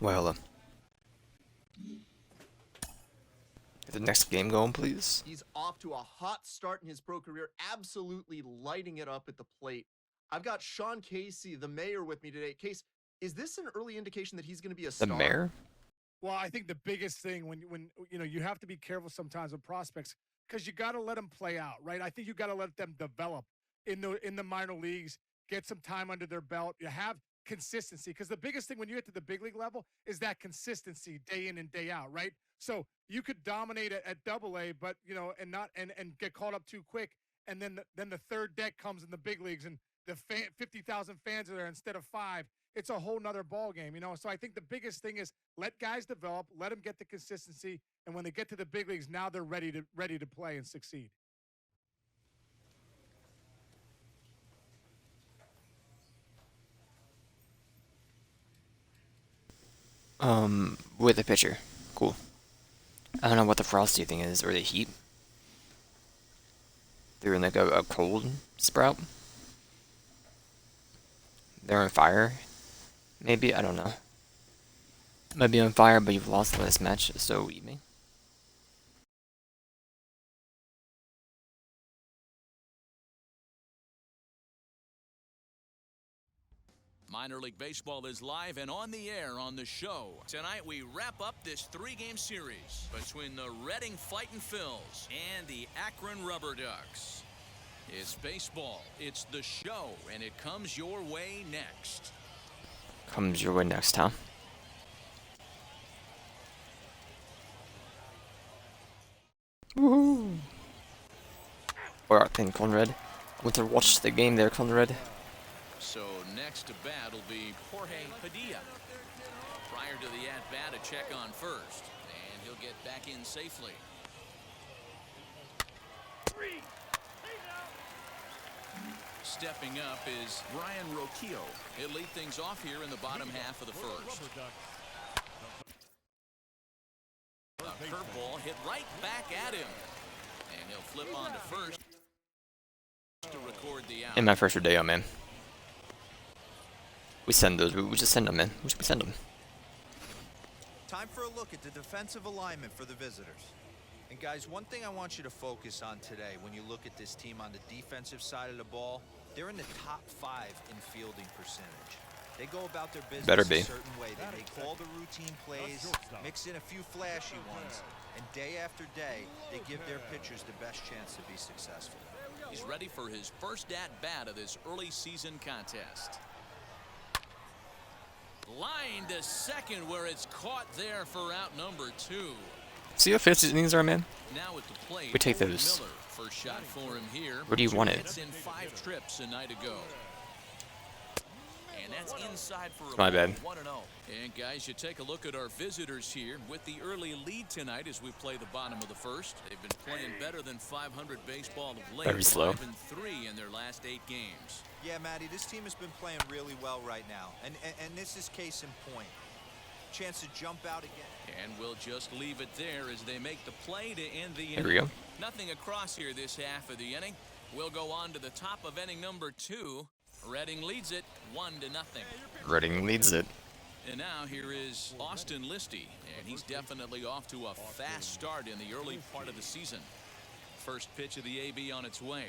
Well, get the next game going, please. He's off to a hot start in his pro career, absolutely lighting it up at the plate. I've got Sean Casey, the mayor, with me today. Case, is this an early indication that he's going to be a The star? mayor? Well, I think the biggest thing when you have to be careful sometimes with prospects because you got to let them play out, right? I think you got to let them develop in the minor leagues, get some time under their belt. You have consistency because the biggest thing when you get to the big league level is that consistency day in and day out, right? So you could dominate at Double A, but and not and get caught up too quick, and then the third deck comes in the big leagues and the 50,000 fans are there instead of 5. It's a whole nother ball game, So I think the biggest thing is let guys develop, let them get the consistency, and when they get to the big leagues, now they're ready to play and succeed. With the pitcher. Cool. I don't know what the frosty thing is, or the heat. They're in like a cold sprout. They're on fire. Maybe, I don't know. Might be on fire, but you've lost the last match, so eat me. Minor League Baseball is live and on the air on the show. Tonight we wrap up this 3-game series between the Reading Fightin' Phils and the Akron Rubber Ducks. It's baseball, it's the show, and it comes your way next. Comes your way next, huh? Woohoo! Or in Conrad. I went to watch the game there, Conrad. So next to bat will be Jorge Padilla. Prior to the at-bat, a check on first, and he'll get back in safely. Stepping up is Brian Roquillo. He'll lead things off here in the bottom half of the first. A curveball hit right back at him, and he'll flip on to first to record the out. In my first day, man. We send those. We just send them, man. We send them. Time for a look at the defensive alignment for the visitors. And guys, one thing I want you to focus on today when you look at this team on the defensive side of the ball, they're in the top 5 in fielding percentage. They go about their business Better be. a certain way. They call the routine plays, mix in a few flashy ones, and day after day, they give their pitchers the best chance to be successful. He's ready for his first at-bat of this early season contest. Line to second where it's caught there for out number 2. See how fast these innings are, man? Now at the plate, We take Ford those. Miller. First shot for him here. Where do you want it? It's in 5 trips a night ago. And that's inside for a My bad. 1-0. And guys, you take a look at our visitors here with the early lead tonight as we play the bottom of the first. They've been playing better than 500 baseball of late. Very slow. 5-3 in their last 8 games. Yeah, Matty, this team has been playing really well right now. And this is case in point. Chance to jump out again. And we'll just leave it there as they make the play to end the There inning. we go. Nothing across here this half of the inning. We'll go on to the top of inning number 2. Reading leads it 1-0. Reading leads it. And now here is Austin Listy, and he's definitely off to a fast start in the early part of the season. First pitch of the AB on its way.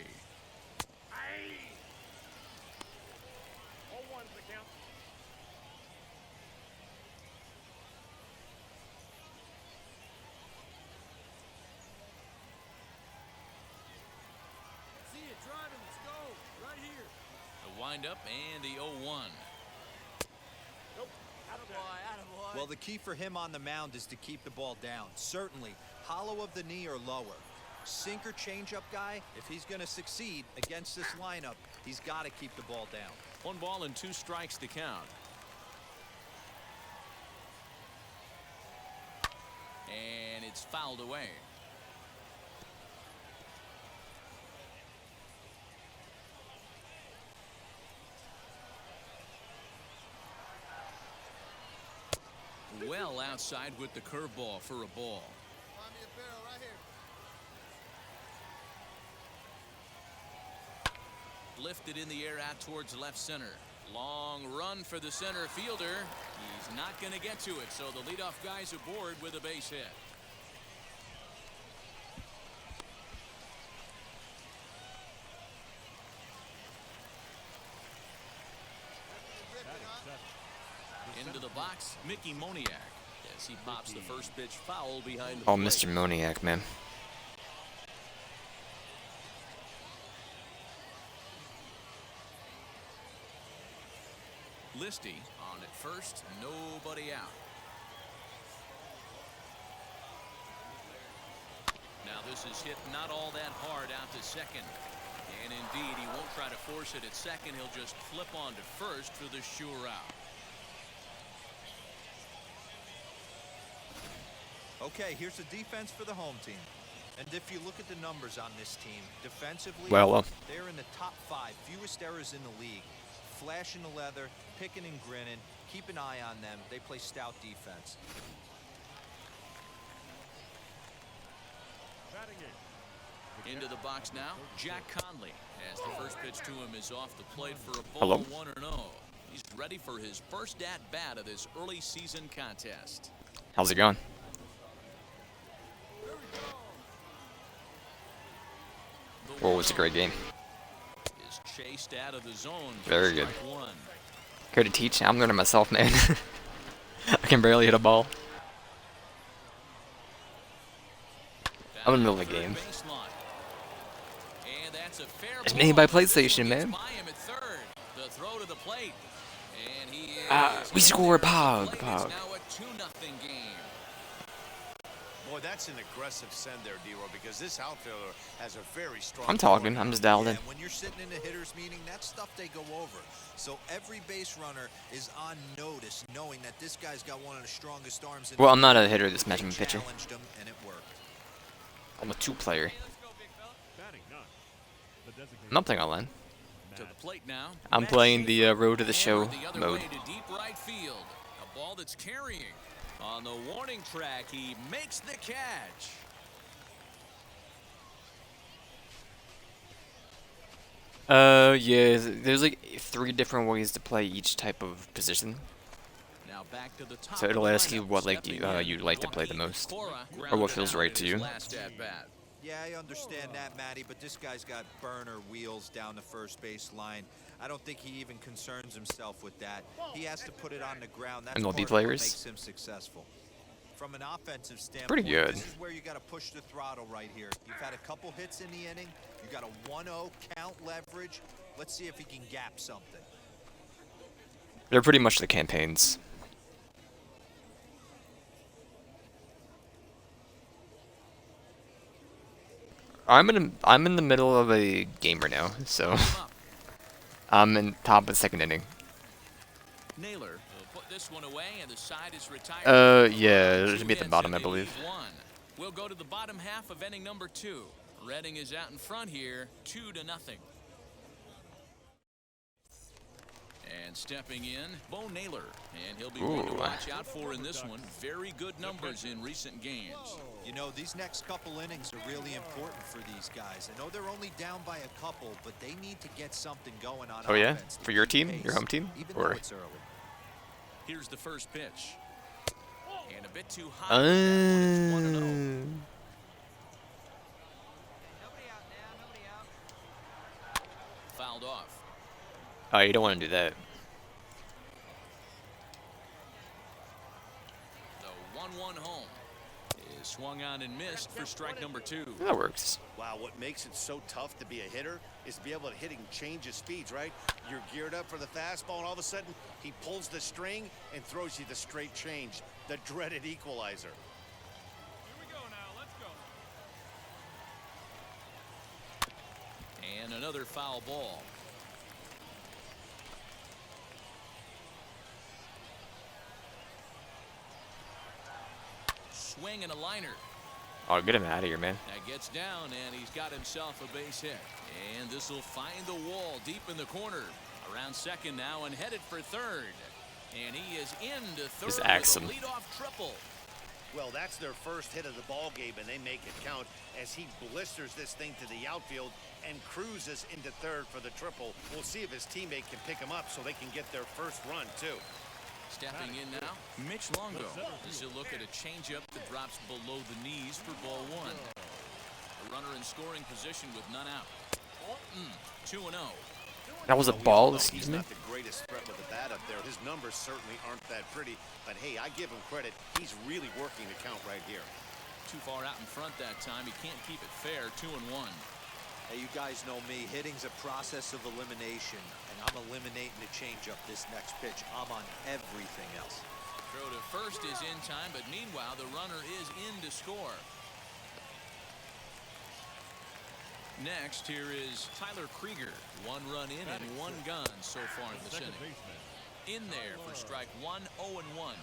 The windup and the 0-1. Well, the key for him on the mound is to keep the ball down. Certainly, hollow of the knee or lower. Sinker changeup guy, if he's going to succeed against this lineup, he's got to keep the ball down. 1 ball and 2 strikes to count. And it's fouled away. Well outside with the curveball for a ball. Lifted in the air out towards left center. Long run for the center fielder. He's not going to get to it, so the leadoff guy's aboard with a base hit. Into the box, Mickey Moniak, as he pops the first pitch foul behind the Oh, plate. Mr. Moniak, man. Listy on at first, nobody out. Now this is hit not all that hard out to second. And indeed, he won't try to force it at second. He'll just flip on to first for the sure out. Okay, here's the defense for the home team. And if you look at the numbers on this team, defensively, Well, they're in the top 5, fewest errors in the league. Flashing the leather, picking and grinning. Keep an eye on them. They play stout defense. Into the box now, Jack Conley, as the first pitch to him is off the plate for a Hello? ball 1-0. He's ready for his first at-bat of this early season contest. how's it going? Oh, it was a great game. Is chased out of the zone. for Very good. strike one. Care to teach? I'm learning myself, man. I can barely hit a ball. I'm in the middle of the game. And that's a fair It's ball. made by This one PlayStation, gets man. by him at third. The throw to the plate. And he is We scored, in there at Pog, the plate. Pog. It's now a 2-0 game. Boy, that's an aggressive send there, D-Roy, because this outfielder has a very strong... I'm talking. I'm just dialed in. And when you're sitting in a hitter's meeting, that's stuff they go over. So every base runner is on notice, knowing that this guy's got one of the strongest arms in Well, the I'm not a league. hitter this match. They I'm a pitcher. challenged him, and it worked. I'm a 2-player. I'm not playing online. To the plate now. I'm Matt playing the Schaefer Road to the Show hammered the other mode. way to deep right field. A ball that's carrying. On the warning track, he makes the catch. Yeah, there's like 3 different ways to play each type of position. Now back to the top So it'll of the ask you lineup. what Stepping in, you'd like to play the Joaquin most, Cora or what grounded feels out right in to his you. last at bat. Yeah, I understand that, Matty, but this guy's got burner wheels down the first base line. I don't think he even concerns himself with that. He has to put it on the ground. That's MLB part of what players? makes him successful. From an offensive standpoint, Pretty good. this is where you got to push the throttle right here. You've had a couple hits in the inning. You got a 1-0 count leverage. Let's see if he can gap something. They're pretty much the campaigns. I'm in the middle of a game right now, so I'm in top of the 2nd inning. Naylor will put this one away, and the side is retired. Yeah, it Two should be at the hits bottom, I and they believe. leave one. We'll go to the bottom half of inning number 2. Reading is out in front here, 2-0. And stepping in, Bo Naylor, and he'll be one to Ooh. watch out for in this one. Very good numbers in recent games. You know, these next couple innings are really important for these guys. I know they're only down by a couple, but they need to get something going on Oh yeah, offense to for your keep team, pace, your home team, even though or it's early. Here's the first pitch. And a bit too high. That one, it's 1-0. Fouled off. Oh, you don't want to do that. The 1-1 home is swung on and missed for strike number 2. That works. Wow, what makes it so tough to be a hitter is to be able to hit and change his speeds, right? You're geared up for the fastball, and all of a sudden, he pulls the string and throws you the straight change, the dreaded equalizer. And another foul ball. Swing and a liner. Oh, get him out of here, man. That gets down, and he's got himself a base hit. And this will find the wall deep in the corner. Around second now and headed for third. And he is into third Just with axe a him. leadoff triple. Well, that's their first hit of the ball game, and they make it count as he blisters this thing to the outfield and cruises into third for the triple. We'll see if his teammate can pick him up so they can get their first run, too. Stepping in now, Mitch Longo. As he'll look at a changeup that drops below the knees for ball one. A runner in scoring position with none out. 2-0. That was a We all ball, know excuse he's me. not the greatest threat with the bat up there. His numbers certainly aren't that pretty, but hey, I give him credit. He's really working the count right here. Too far out in front that time. He can't keep it fair. 2-1. Hey, you guys know me. Hitting's a process of elimination, and I'm eliminating the changeup this next pitch. I'm on everything else. Throw to first is in time, but meanwhile, the runner is in to score. Next, here is Tyler Krieger. 1 run in and 1 gone so far in this inning. In there for strike 1, 0-1.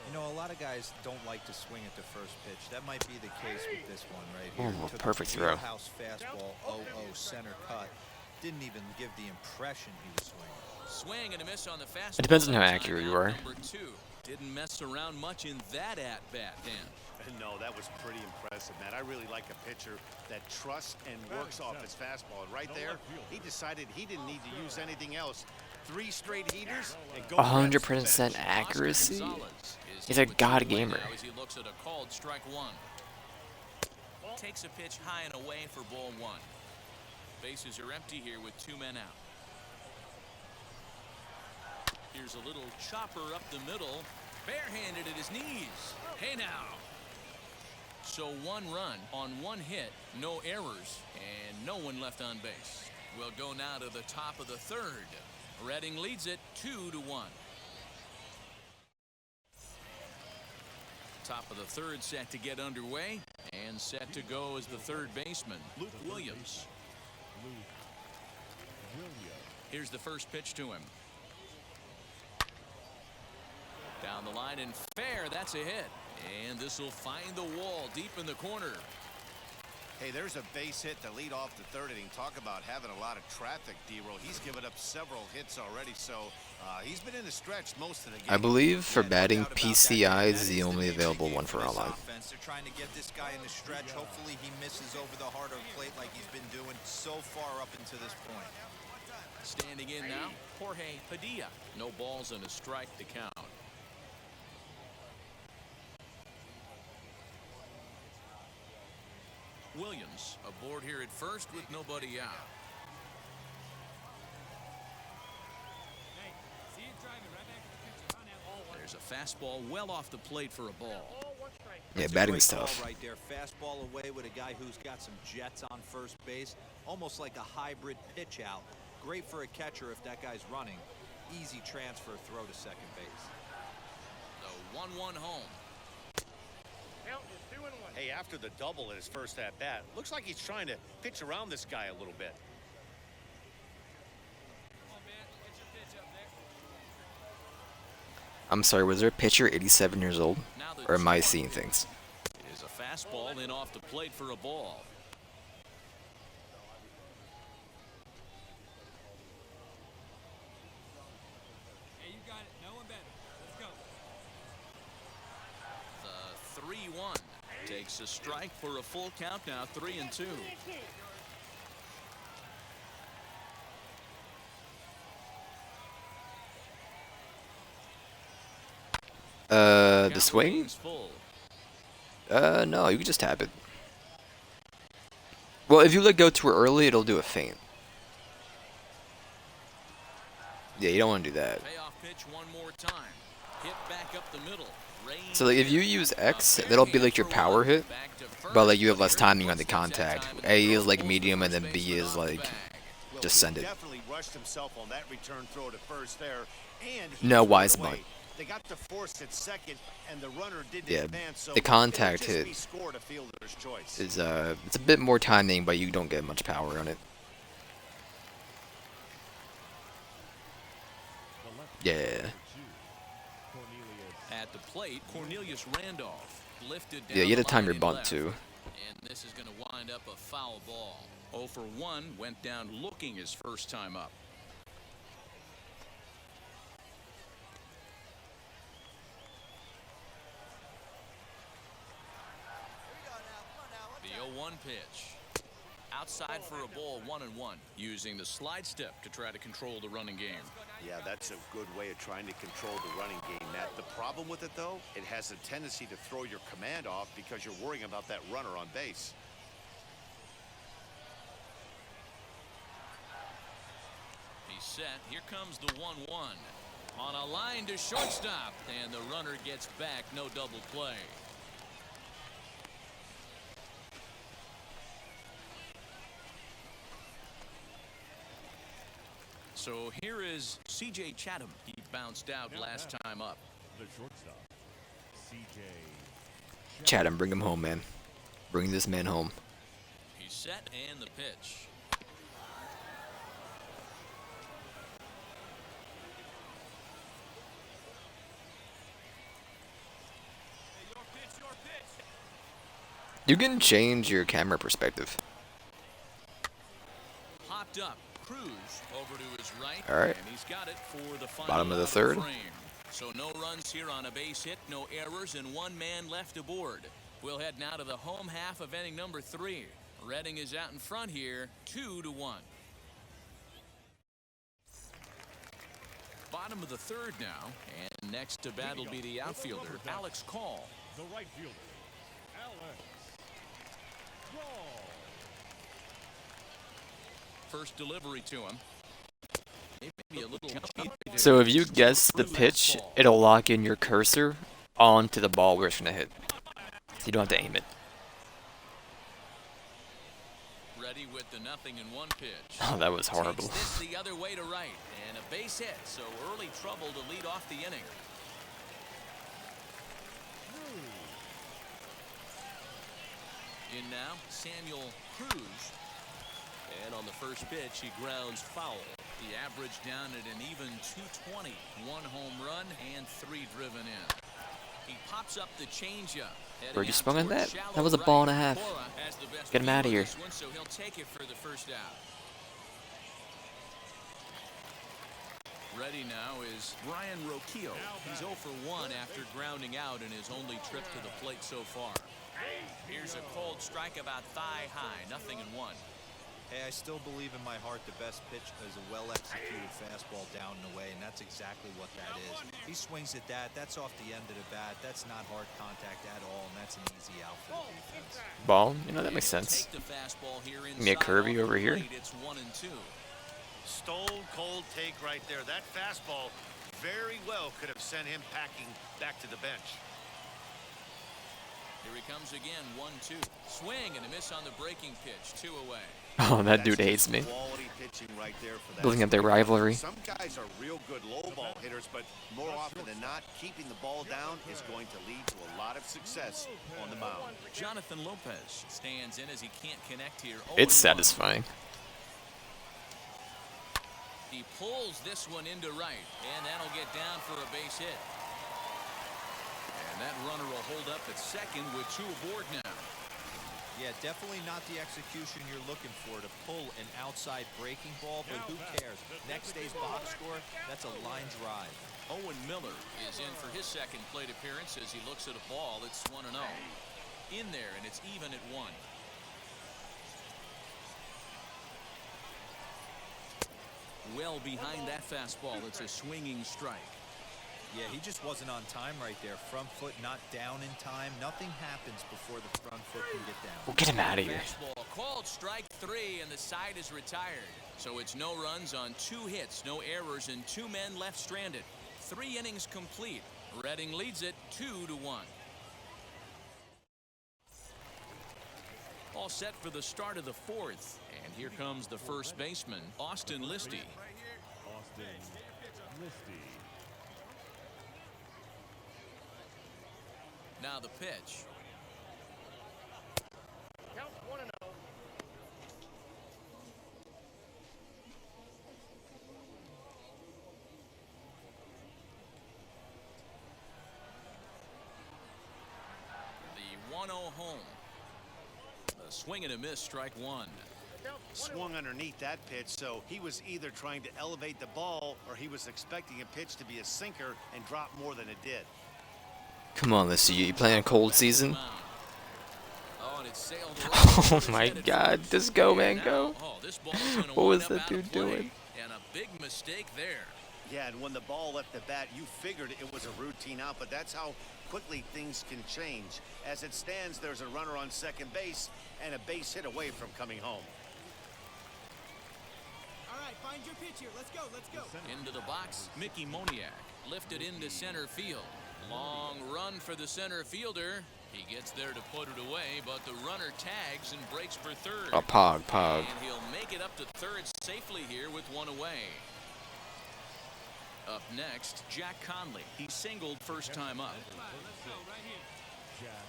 You know, a lot of guys don't like to swing at the first pitch. That might be the case with this one right here. Oh, Took perfect a throw. wheelhouse fastball, 0-0 center cut. Didn't even give the impression he was swinging. Swing and a miss on the fastball. It depends on how That accurate time you out, are. Number 2. Didn't mess around much in that at-bat, Dan. No, that was pretty impressive, man. I really like a pitcher that trusts and works off his fastball. And right there, he decided he didn't need to use anything else. 3 straight heaters and go. 100% accuracy. He's a god gamer. As he looks at a called strike 1. Takes a pitch high and away for ball 1. Bases are empty here with 2 men out. Here's a little chopper up the middle, barehanded at his knees. Hey now. So 1 run on 1 hit, no errors, and no one left on base. We'll go now to the top of the 3rd. Reading leads it 2-1. Top of the 3rd set to get underway, and set to go as the 3rd baseman, Luke Williams. Here's the first pitch to him. Down the line and fair, that's a hit. And this will find the wall deep in the corner. Hey, there's a base hit to lead off the 3rd inning. Talk about having a lot of traffic, D-Roll. He's given up several hits already, so he's been in the stretch most of the game. I believe for batting, PCI is the only available one for online. They're trying to get this guy in the stretch. Hopefully he misses over the harder plate like he's been doing so far up until this point. Standing in now, Jorge Padilla. No balls and a strike to count. Williams aboard here at first with nobody out. There's a fastball well off the plate for a ball. Yeah, batting's tough. Right there, fastball away with a guy who's got some jets on first base, almost like a hybrid pitch out. Great for a catcher if that guy's running. Easy transfer throw to second base. The 1-1 home. Hey, after the double in his first at-bat, looks like he's trying to pitch around this guy a little bit. I'm sorry, was there a pitcher 87 years old? Or am I seeing things? Is a fastball in off the plate for a ball. Hey, you got it. No one better. Let's go. The 3-1 takes a strike for a full count now, 3-2. The swing? Full. No, you can just tap it. Well, if you let go too early, it'll do a feint. Yeah, you don't want to do that. Payoff pitch one more time. Hit back up the middle. So like, if you use X, that'll be like your power hit, but like you have less timing on the contact. A is like medium, and then B is like just send it. Definitely rushed himself on that return throw to first there, and he No, threw it wise away. butt. They got the force at second, and the runner didn't Yeah, advance. So the contact it'll just hit be scored a fielder's choice. is it's a bit more timing, but you don't get much power on it. Yeah. At the plate, Cornelius Randolph lifted down Yeah, you had the to time line your and bunt left. too. And this is going to wind up a foul ball. 0 for 1 went down looking his first time up. pitch. Outside for a ball, 1-1. Using the slide step to try to control the running game. Yeah, that's a good way of trying to control the running game, Matt. The problem with it, though, it has a tendency to throw your command off because you're worrying about that runner on base. He's set. Here comes the 1-1. On a line to shortstop, and the runner gets back. No double play. So here is C.J. Chatham. He bounced out last time up. The shortstop, C.J. Chatham, bring him home, man. Bring this man home. He's set, and the pitch. You can change your camera perspective. Popped up. Cruz over to his right. All right. And he's got it for the final Bottom of the out third. frame. So no runs here on a base hit, no errors, and one man left aboard. We'll head now to the home half of inning number 3. Redding is out in front here, 2-1. Bottom of the third now, and next to bat will be the outfielder, Alex Call. The right fielder, Alex Call. First delivery to him. Maybe a little. So if you guess the pitch, it'll lock in your cursor onto the ball where it's going to hit. So you don't have to aim it. Ready with the 0-1 pitch. Oh, that was horrible. Takes this the other way to right, and a base hit. So early trouble to lead off the inning. In now, Samuel Cruz. And on the first pitch, he grounds foul. The average down at an even 220. 1 home run and 3 driven in. He pops up the changeup. Where'd you swung on that? That was a ball and a half. Get him out of here. So he'll take it for the first out. Ready now is Brian Roquillo. He's 0 for 1 after grounding out in his only trip to the plate so far. Here's a cold strike about thigh high. 0-1. Hey, I still believe in my heart the best pitch is a well-executed fastball down and away, and that's exactly what that is. He swings at that. That's off the end of the bat. That's not hard contact at all, and that's an easy out for the defense. Ball? You know, that makes sense. Take the fastball here Give me a curvy over here. It's 1-2. Stone cold take right there. That fastball very well could have sent him packing back to the bench. Here he comes again, 1-2. Swing and a miss on the breaking pitch, 2 away. Oh, that dude hates me. Quality pitching right there for that. Building up their rivalry. Some guys are real good low ball hitters, but more often than not, keeping the ball down is going to lead to a lot of success on the mound. Jonathan Lopez stands in as he can't connect here. It's 0-1. satisfying. He pulls this one into right, and that'll get down for a base hit. And that runner will hold up at second with 2 aboard now. Yeah, definitely not the execution you're looking for to pull an outside breaking ball, but who cares? Next day's box score, that's a line drive. Owen Miller is in for his second plate appearance as he looks at a ball. It's 1-0. In there, and it's even at 1. Well behind that fastball, it's a swinging strike. Yeah, he just wasn't on time right there. Front foot not down in time. Nothing happens before the front foot can get down. Well, get him out of here. Fastball called strike 3, and the side is retired. So it's no runs on 2 hits, no errors, and 2 men left stranded. 3 innings complete. Redding leads it 2-1. All set for the start of the 4th. And here comes the first baseman, Austin Listy. Austin Listy. Now the pitch. Count 1-0. The 1-0 home. A swing and a miss, strike 1. Swung underneath that pitch, so he was either trying to elevate the ball or he was expecting a pitch to be a sinker and drop more than it did. Come on, Listy. You playing a cold season? Oh, but it sailed right Oh over my his head at God, first. just go, And man, now, go. this ball's gonna What was wind up that out dude of play, doing? and a big mistake there. Yeah, and when the ball left the bat, you figured it was a routine out, but that's how quickly things can change. As it stands, there's a runner on second base and a base hit away from coming home. All right, find your pitch here. Let's go. Let's go. Into the box, Mickey Moniak lifted into center field. Long run for the center fielder. He gets there to put it away, but the runner tags and breaks for third. Oh, Pog. And he'll make it up to third safely here with one away. Up next, Jack Conley. He singled first time up. Let's go right here. Jack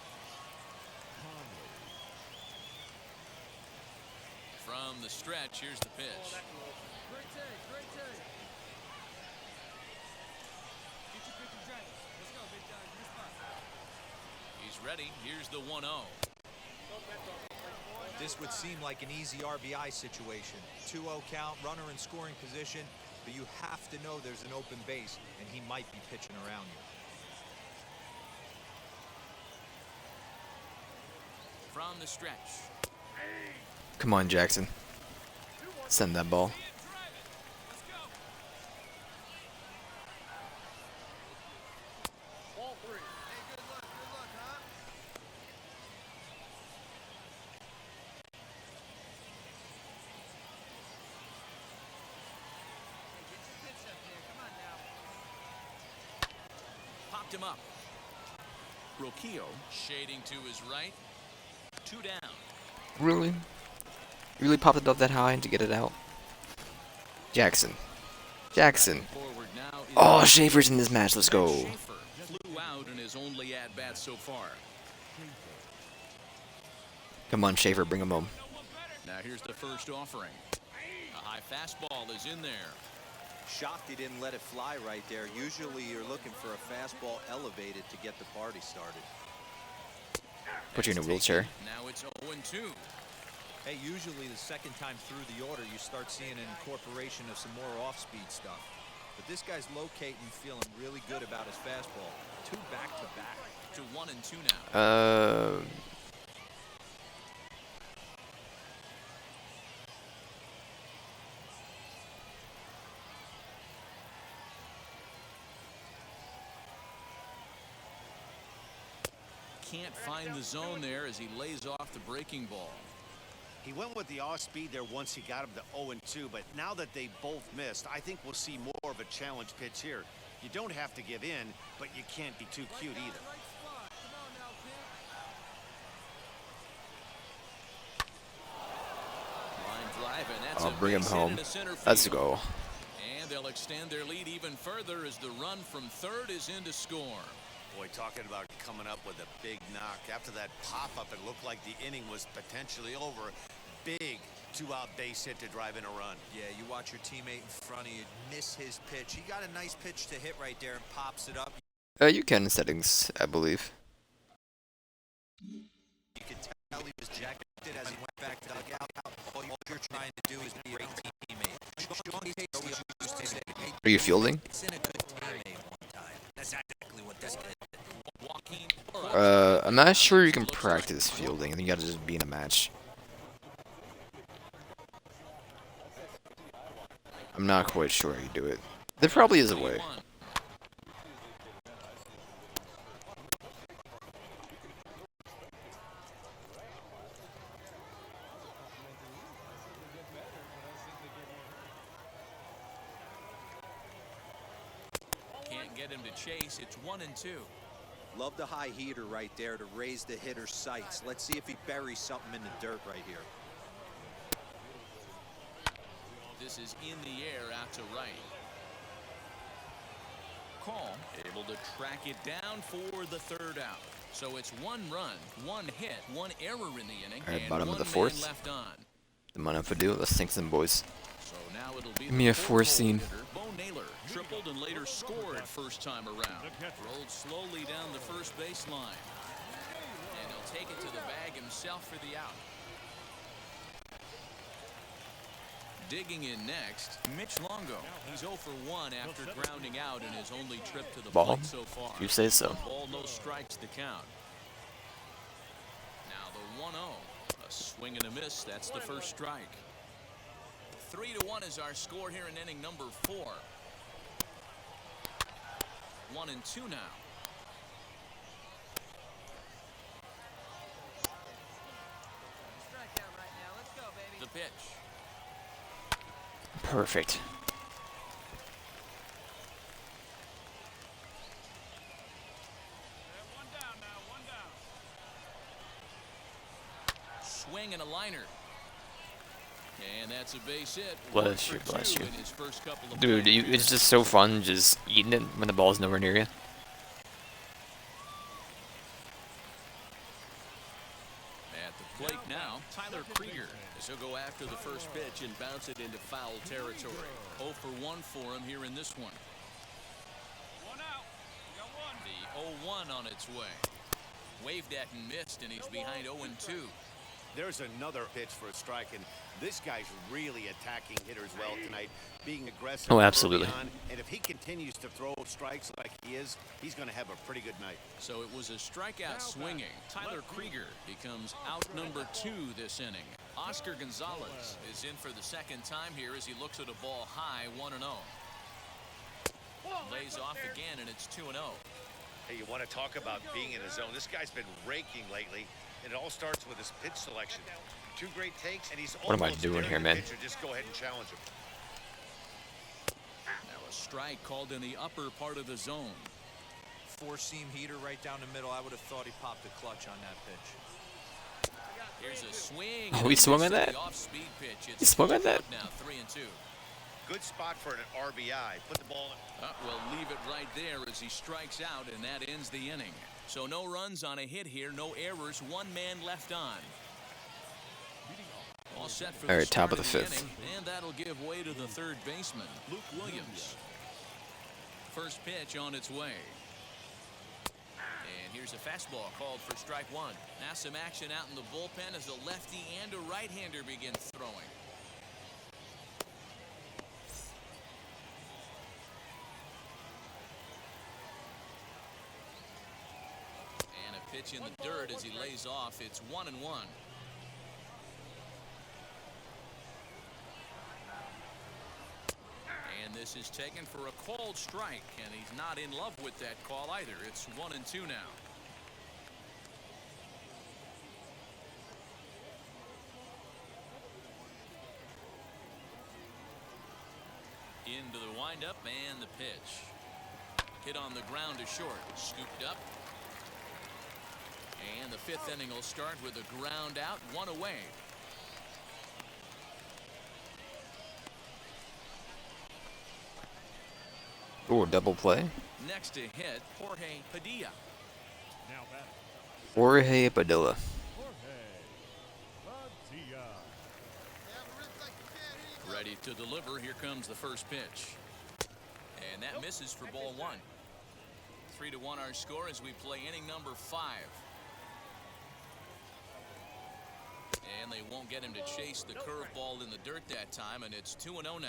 Conley. From the stretch, here's the pitch. Great take. Great take. Get your pitch and drag it. Let's go, big dog. Your spot. He's ready. Here's the 1-0. This would seem like an easy RBI situation. 2-0 count, runner in scoring position, but you have to know there's an open base, and he might be pitching around you. From the stretch. Come on, Jackson. Send that ball. Let's go. Ball 3. Hey, good luck, huh? Get your pitch up here. Come on now. Popped him up. Roquillo shading to his right. 2 down. Really? Really popped it up that high to get it out? Jackson. Forward now is Oh, Schaefer's in this match. Let's go. Schaefer flew out in his only at-bat so far. Come on, Schaefer. Bring him home. Now here's the first offering. A high fastball is in there. Shocked he didn't let it fly right there. Usually you're looking for a fastball elevated to get the party started. Put you in a wheelchair. Now it's 0-2. Hey, usually the second time through the order, you start seeing an incorporation of some more off-speed stuff. But this guy's locating, feeling really good about his fastball. 2 back-to-back. To 1-2 now. Can't find the zone there as he lays off the breaking ball. He went with the off speed there once he got him to 0-2, but now that they both missed, I think we'll see more of a challenge pitch here. You don't have to give in, but you can't be too cute either. Right spot. Come on now, kid. Line drive, and that's I'll a bring him base hit home. into center Let's field. go. And they'll extend their lead even further as the run from third is in to score. Boy, talking about coming up with a big knock. After that pop-up, it looked like the inning was potentially over. Big 2-out base hit to drive in a run. Yeah, you watch your teammate in front of you miss his pitch. He got a nice pitch to hit right there and pops it up. You can in settings, I believe. You could tell he was jacked as he went back to the dugout. All you're trying to do is be a great teammate. Sean Casey always used to say, hey, Are you fielding? it's in a good teammate one time. That's exactly what this is. I'm not sure you can practice fielding. I think you gotta just be in a match. I'm not quite sure how you do it. There probably is a way. Can't get him to chase. It's 1-2. Love the high heater right there to raise the hitter's sights. Let's see if he buries something in the dirt right here. This is in the air out to right. Call able to track it down for the third out. So it's 1 run, 1 hit, 1 error in the inning, All right, and bottom of 1 the man 4th. left on. The money for do. Let's sink some boys. So now it'll be Give me a the 4 fourth scene. hitter, Bo Naylor tripled and later scored first time around. Rolled slowly down the first baseline. And he'll take it to the bag himself for the out. Digging in next, Mitch Longo. He's 0 for 1 after grounding out in his only trip to the Ball. plate so far. You say so. Ball, no strikes to count. Now the 1-0. Swing and a miss. That's the first strike. 3-1 is our score here in inning number 4. 1-2 now. The pitch. Perfect. Swing and a liner. And that's a base hit. Bless you, bless you. In his first couple of Dude, it's just so fun just eating it when the ball's nowhere near you. At the plate now, Tyler Krieger. As he'll go after the first pitch and bounce it into foul territory. 0 for 1 for him here in this one. One out. You got one. The 0-1 on its way. Waved at and missed, and he's behind 0-2. There's another pitch for a strike, and this guy's really attacking hitters well tonight, being aggressive. Oh, absolutely. early on, and if he continues to throw strikes like he is, he's going to have a pretty good night. So it was a strikeout swinging. Tyler Krieger becomes out number 2 this inning. Oscar Gonzalez is in for the second time here as he looks at a ball high, 1-0. Lays off again, and it's 2-0. Hey, you want to talk about being in the zone? This guy's been raking lately, and it all starts with his pitch selection. 2 great takes, and he's What am I almost doing daring here, the man? pitcher. Just go ahead and challenge him. Now a strike called in the upper part of the zone. 4-seam heater right down the middle. I would have thought he popped a clutch on that pitch. Here's a swing. Oh, he swung on that? Off-speed pitch. He swung on that? Now 3-2. Good spot for an RBI. Put the ball in. Well, leave it right there as he strikes out, and that ends the inning. So no runs on a hit here, no errors, 1 man left on. All set for All the right, top start of the 5th. inning, and that'll give way to the third baseman, Luke Williams. First pitch on its way. And here's a fastball called for strike 1. Now some action out in the bullpen as a lefty and a right-hander begin throwing. And a pitch in the dirt as he lays off. It's 1-1. And this is taken for a called strike, and he's not in love with that call either. It's 1-2 now. Into the windup and the pitch. Hit on the ground to short. Scooped up. And the 5th inning will start with a ground out, 1 away. Ooh, double play. Next to hit, Jorge Padilla. Now back. Jorge Padilla. Jorge Padilla. Ready to deliver. Here comes the first pitch. And that misses for ball 1. 3-1 our score as we play inning number 5. And they won't get him to chase the curveball in the dirt that time, and it's 2-0 now.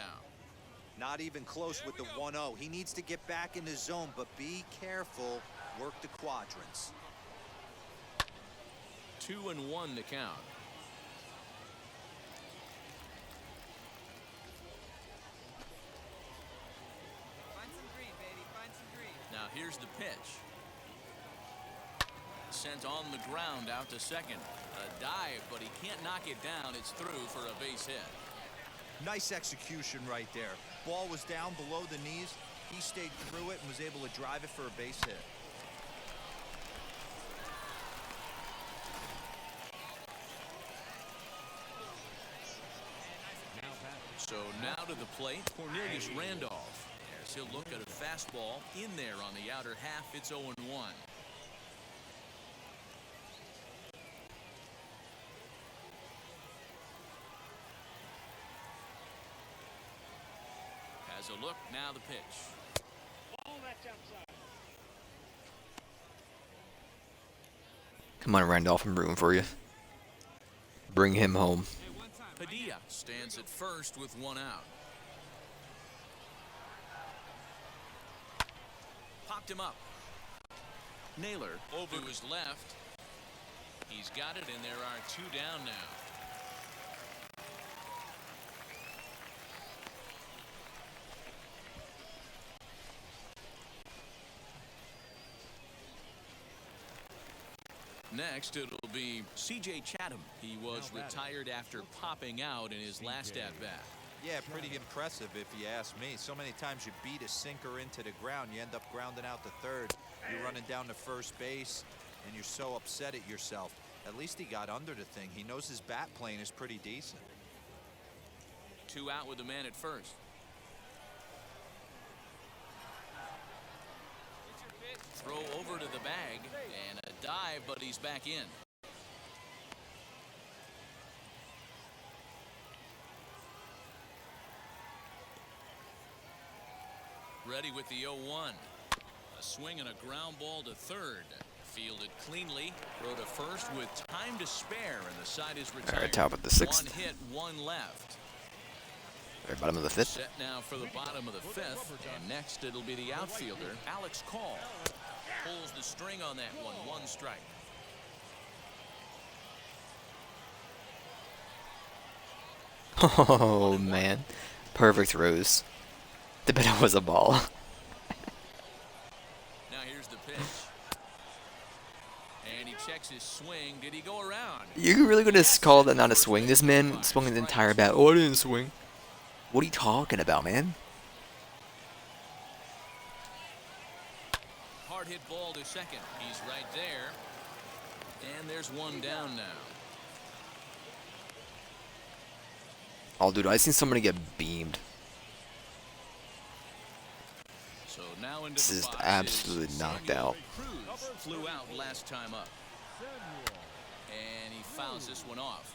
Not even close with the 1-0. He needs to get back in the zone, but be careful. Work the quadrants. 2-1 the count. Find some green, baby. Find some green. Now here's the pitch. Sent on the ground out to second. A dive, but he can't knock it down. It's through for a base hit. Nice execution right there. Ball was down below the knees. He stayed through it and was able to drive it for a base hit. So now to the plate, Cornelius Randolph. As he'll look at a fastball in there on the outer half. It's 0-1. Has a look, now the pitch. Come on, Randolph, I'm rooting for you. Bring him home. Padilla stands at first with 1 out. Popped him up. Naylor over to his left. He's got it, and there are 2 down now. Next, it'll be C.J. Chatham. He was retired after popping out in his last at-bat. Yeah, pretty impressive if you ask me. So many times you beat a sinker into the ground, you end up grounding out to third. You're running down to first base, and you're so upset at yourself. At least he got under the thing. He knows his bat plane is pretty decent. 2 out with the man at first. Throw over to the bag, and a dive, but he's back in. Ready with the 0-1. A swing and a ground ball to third. Fielded cleanly. Throw to first with time to spare, and the side is retired. All right, top of the 6th. 1 hit, 1 left. Or bottom of the 5th. Set now for the bottom of the 5th, and next it'll be the outfielder, Alex Call. Pulls the string on that one. 1 strike. Oh man, perfect throws. The better was a ball. Now here's the pitch. And he checks his swing. Did he go around? You really gonna call that not a swing? This man swung the entire bat. Oh, I didn't swing. What are you talking about, man? Hard hit ball to second. He's right there. And there's 1 down now. Oh, dude, I seen somebody get beamed. So now into This the is box absolutely is knocked Samuel out. Cruz. Flew out last time up. And he fouls this one off.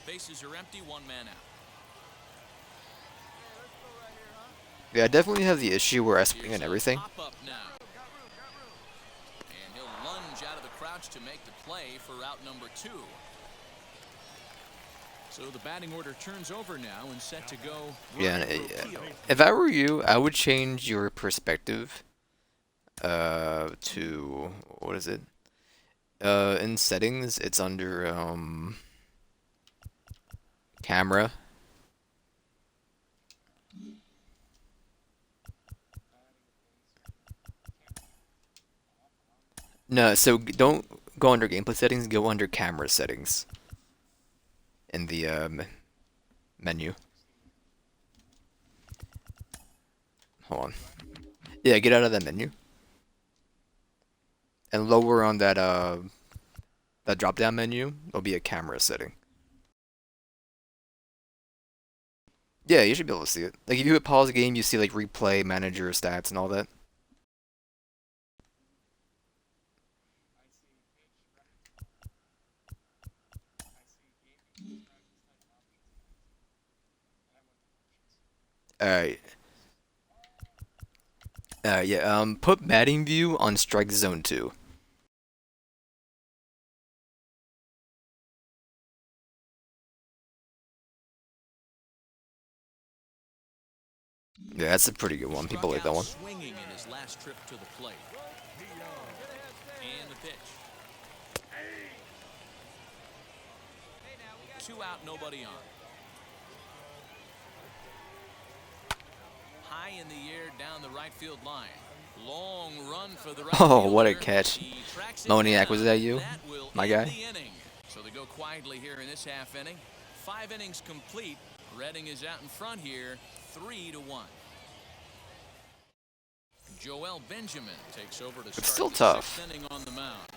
Bases are empty, 1 man out. Yeah, I definitely have the issue where I swing Here's and a everything. pop-up now. And he'll lunge out of the crouch to make the play for out number 2. So the batting order turns over now and set to go. Yeah, Ronnie and, Rocchio. if I were you, I would change your perspective to, what is it? In settings, it's under camera. No, so don't go under gameplay settings, go under camera settings in the menu. Hold on. Yeah, get out of that menu. And lower on that that drop down menu, there'll be a camera setting. Yeah, you should be able to see it. Like if you hit pause the game, you see like replay, manager, stats, and all that. Alright. Yeah, put batting view on strike zone 2. Yeah, that's a pretty good one. People like that one. Swinging in his last trip to the plate. And the pitch. 2 out, nobody on. High in the air down the right field line. Long run for the right Oh, what a fielder. catch. He tracks it Moniac, down. was that you? That will My end guy? the inning. So they go quietly here in this half inning. 5 innings complete. Redding is out in front here, 3-1. Joel Benjamin takes over to start still the tough. 6th inning on the mound.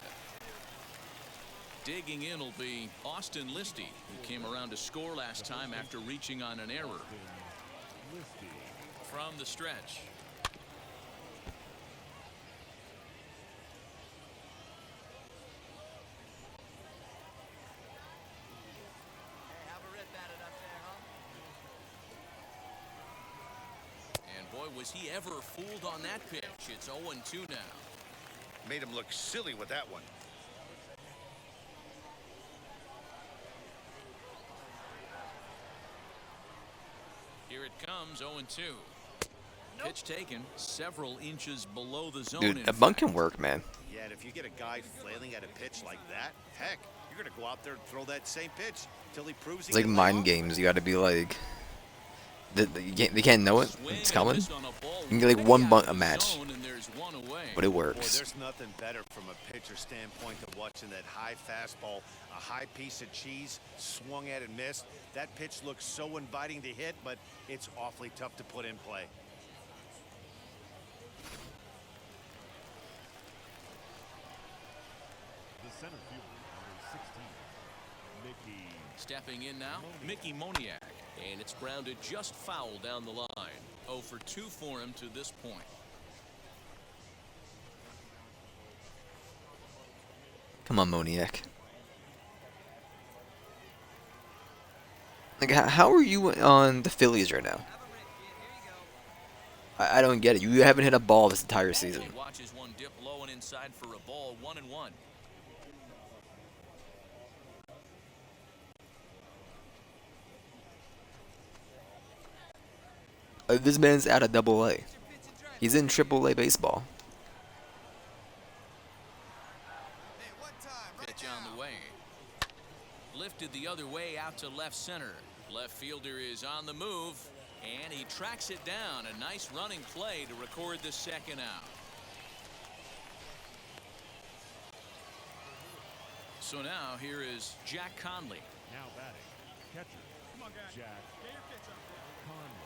Digging in will be Austin Listy, who came around to score last time after reaching on an error. From the stretch. And boy, was he ever fooled on that pitch. It's 0-2 now. Made him look silly with that one. Here it comes, 0-2. Pitch taken several inches below the zone. Dude, a bunt can work, man. Yeah, and if you get a guy flailing at a pitch like that, heck, you're going to go out there and throw that same pitch till he proves he It's like can lay mind off. games. You got to be like, they can't know it. It's coming. You can get like one bunt a match, but it Boy, works. there's nothing better from a pitcher standpoint than watching that high fastball, a high piece of cheese, swung at and missed. That pitch looks so inviting to hit, but it's awfully tough to put in play. The center fielder, number 16, Mickey. Stepping in now, Mickey Moniak. And it's grounded just foul down the line. 0 for 2 for him to this point. Come on, Moniak. Like, how are you on the Phillies right now? I don't get it. You haven't hit a ball this entire season. He watches one dip low and inside for a ball, 1-1. This man's out of Double-A. He's in Triple-A baseball. Pitch on the way. Lifted the other way out to left center. Left fielder is on the move, and he tracks it down. A nice running play to record the second out. So now here is Jack Conley. Now batting, catcher. Come on, guys. Jack Get your pitch up there. Conley.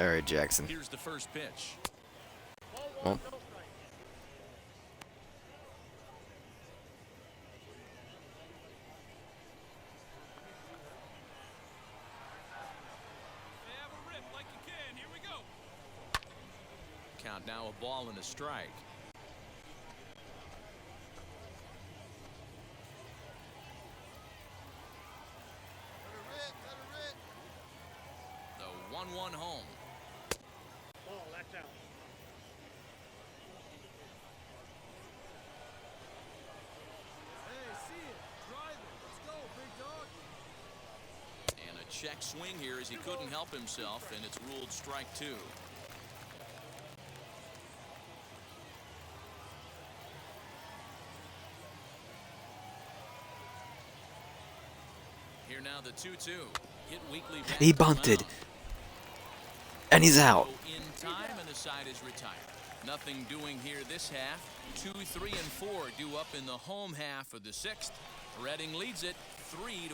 All right, Jackson. Here's the first pitch. Well, They have a rip like you can. Here we go. Count now a ball and a strike. The 1-1 home. Ball, that's out. Hey, see it. Drive it. Let's go, big dog. And a check swing here as he couldn't help himself, and it's ruled strike 2. Here now the 2-2. Hit weakly back he to the bunted, mound. and he's out. So in time, and the side is retired. Nothing doing here this half. 2, 3, and 4 due up in the home half of the 6th. Reading leads it 3-1.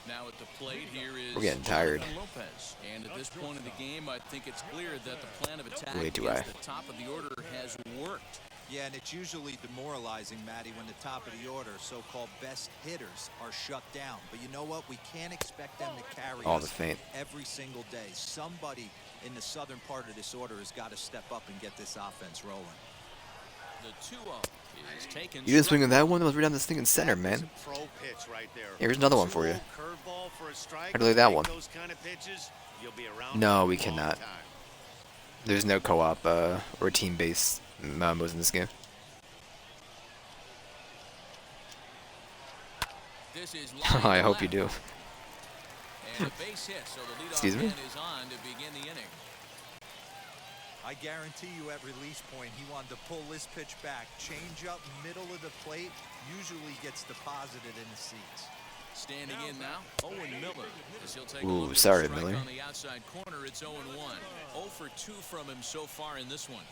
Now at the plate here is We're getting tired. Jonathan Lopez. And at this point of the game, I think it's clear that the plan of attack Way too against high. the top of the order has worked. Yeah, and it's usually demoralizing, Matty, when the top of the order, so-called best hitters, are shut down. But you know what? We can't expect them to carry All the us feint. every single day. Somebody in the southern part of this order has got to step up and get this offense rolling. The 2-0 is taken. You didn't swing on that one? That was right down this thing in center, man. That's a pro pitch right there. Here's another one for you. Curveball for a strike. How do you like that Make one? Those kind of pitches, you'll be around No, for a we long cannot. time. There's no co-op or team-based modes in this game. This is I hope you do. And a base hit, so the leadoff Excuse me? man is on to begin the inning. I guarantee you at release point, he wanted to pull this pitch back. Change up middle of the plate, usually gets deposited in the seats. Standing in now, Owen Miller. As he'll take a Ooh, look at sorry, the strike Miller. on the outside corner, it's 0-1. 0 for 2 from him so far in this one.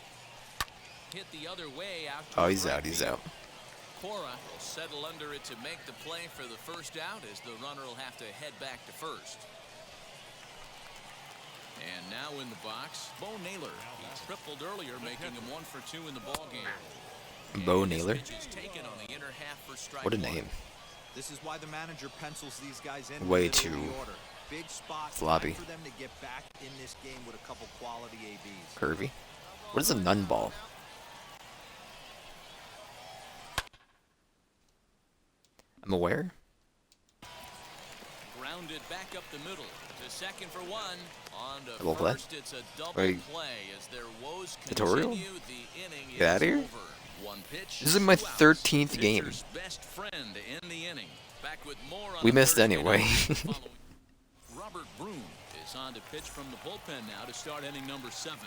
Hit the other way out. to Oh, he's right out. He's field. out. Cora will settle under it to make the play for the first out, as the runner will have to head back to first. And now in the box, Bo Naylor. He tripled earlier, making him 1 for 2 in the ball game. Bo And this Naylor? pitch is taken on the inner half for strike What a 1. name. This is why the manager pencils these guys in. Way the middle of too the order. Big spot. floppy. Time for them to get back in this game with a couple quality ABs. Curvy. What is a nun ball? I'm aware. Grounded back up the middle to second for 1. On to Double play? first, it's a double Wait. play as their woes Tutorial? continue. The inning Get is outta here? over. One pitch, This is my 2 outs. 13th game. Pitcher's best friend in the inning. Back with more on We the missed Thursday anyway. night following. Robert He's on to pitch from the bullpen now to start inning number 7.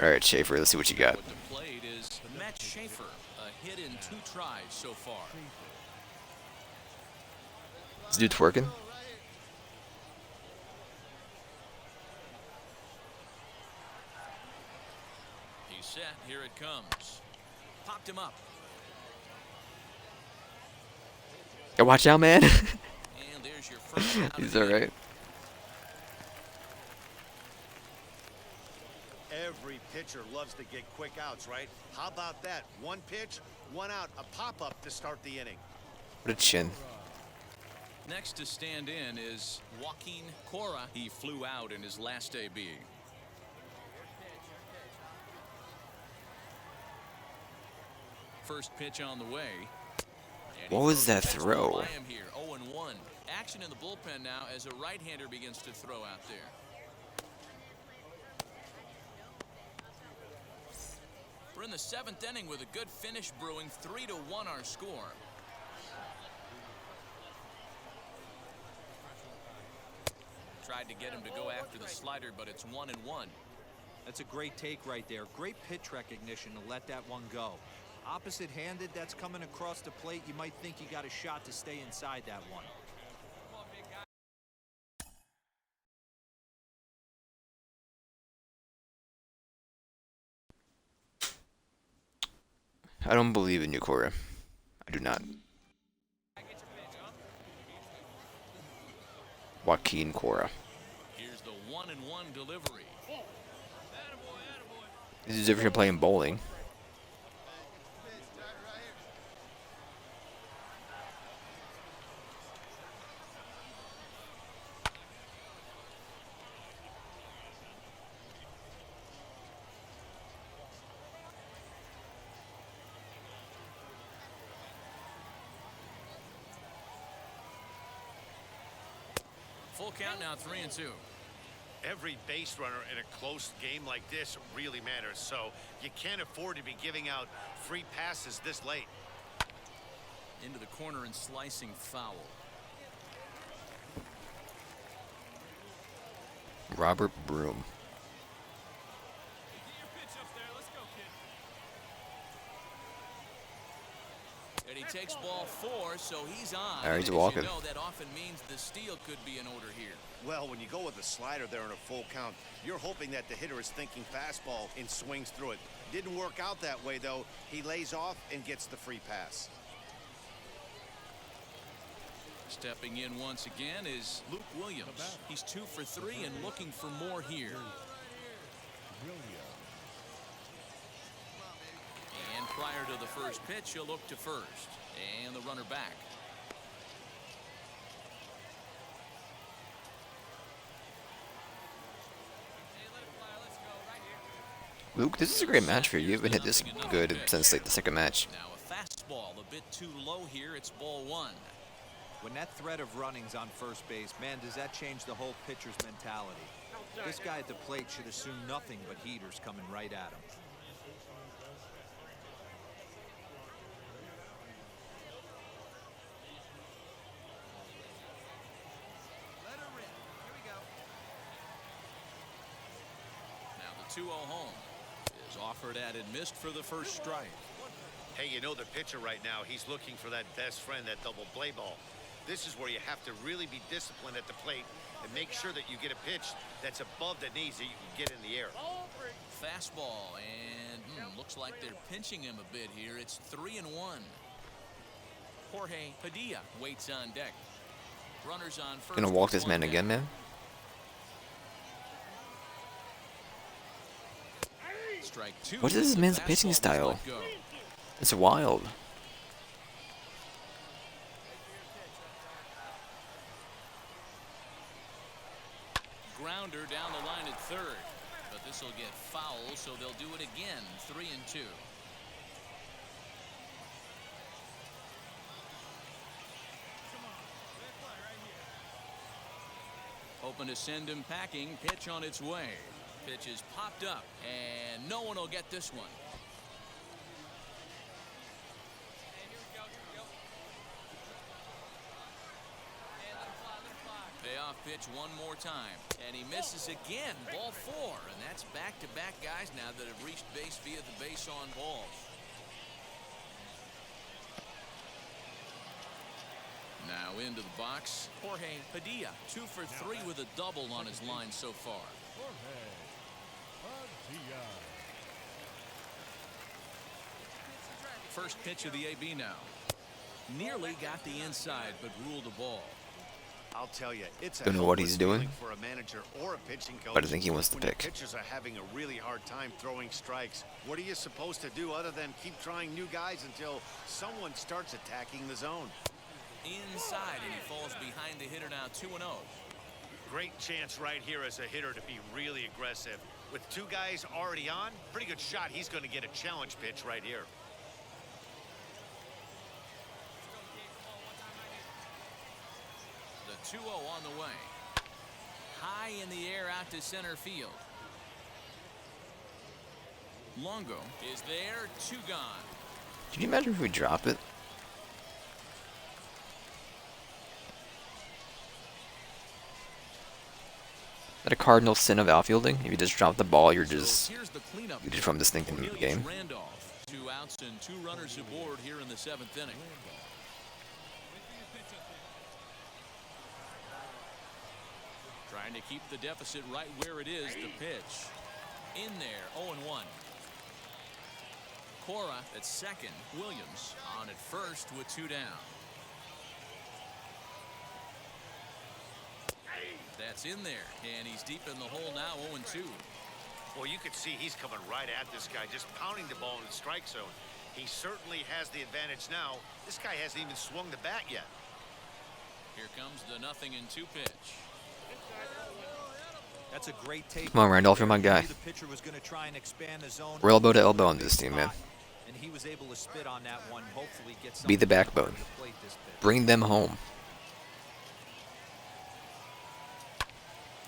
All right, Schaefer, let's see what you got. What the plate is Matt Schaefer, a hit in 2 tries so far. This dude twerking. He's set. Here it comes. Popped him up. Yo, watch out, man. And there's your first out of He's the all inning. right. Every pitcher loves to get quick outs, right? How about that? 1 pitch, 1 out, a pop-up to start the inning. What a chin. Next to stand in is Joaquin Cora. He flew out in his last AB. First pitch on the way. And he What was throws that the fastball throw? by him here, 0-1. Action in the bullpen now as a right-hander begins to throw out there. We're in the 7th inning with a good finish brewing. 3-1 our score. Tried to get him to go after the slider, but it's 1-1. That's a great take right there. Great pitch recognition to let that one go. Opposite-handed, that's coming across the plate. You might think you got a shot to stay inside that one. I don't believe in you, Cora. I do not. Joaquin Cora. Here's the 1-1 delivery. This is different from playing bowling. Full count now, 3-2. Every base runner in a close game like this really matters, so you can't afford to be giving out free passes this late. Into the corner and slicing foul. Robert Broom. And he takes ball 4, so he's on. All right, he's And as walking. you know, that often means the steal could be in order here. Well, when you go with a slider there in a full count, you're hoping that the hitter is thinking fastball and swings through it. Didn't work out that way, though. He lays off and gets the free pass. Stepping in once again is Luke Williams. He's 2 for 3 and looking for more here. And prior to the first pitch, he'll look to first. And the runner back. Luke, this is a great match for you. You haven't hit this good since like the second match. Now a fastball a bit too low here. It's ball 1. When that threat of running's on first base, man, does that change the whole pitcher's mentality? This guy at the plate should assume nothing but heaters coming right at him. Now the 2-0 home is offered at and missed for the first strike. Hey, you know the pitcher right now, he's looking for that best friend, that double play ball. This is where you have to really be disciplined at the plate and make sure that you get a pitch that's above the knees that you can get in the air. Fastball, and looks like they're pinching him a bit here. It's 3-1. Jorge Padilla waits on deck. Runners on first. Gonna walk with this man one again, down. man. Strike 2. What is this The man's fastball pitching was style? let go. It's wild. Grounder down the line at third, but this will get foul, so they'll do it again. 3-2. Hoping to send him packing. Pitch on its way. Pitch is popped up, and no one will get this one. Payoff pitch one more time. And he misses again. Ball 4. And that's back-to-back guys now that have reached base via the base on balls. Now into the box, Jorge Padilla, 2 for 3 with a double on his line so far. Jorge Padilla. First pitch of the AB now. Nearly got the inside, but ruled a ball. I'll tell you, it's a Don't know what he's helpless doing, feeling for a manager or a pitching coach, but I think he wants to when your pick. pitchers are having a really hard time throwing strikes. What are you supposed to do other than keep trying new guys until someone starts attacking the zone? Inside, and he falls behind the hitter now, 2-0. Great chance right here as a hitter to be really aggressive. With 2 guys already on, pretty good shot. He's going to get a challenge pitch right here. The 2-0 on the way. High in the air out to center field. Longo is there, 2 gone. Can you imagine if we drop it? That a cardinal sin of outfielding? If you just drop the ball, you're just Here's the cleanup. you just from this thing in the Cornelius game. Randolph, 2 outs and 2 runners aboard here in the 7th inning. Trying to keep the deficit right where it is. The pitch in there, 0-1. Cora at second. Williams on at first with 2 down. That's in there, and he's deep in the hole now, 0-2. Well, you can see he's coming right at this guy, just pounding the ball in the strike zone. He certainly has the advantage now. This guy hasn't even swung the bat yet. Here comes the 0-2 pitch. That's a great take. Come on, Randolph, you're my guy. The pitcher was going to try and expand the zone. We're elbow to elbow on this team, man. And he was able to spit on that one. Hopefully get Be the backbone. Bring them home.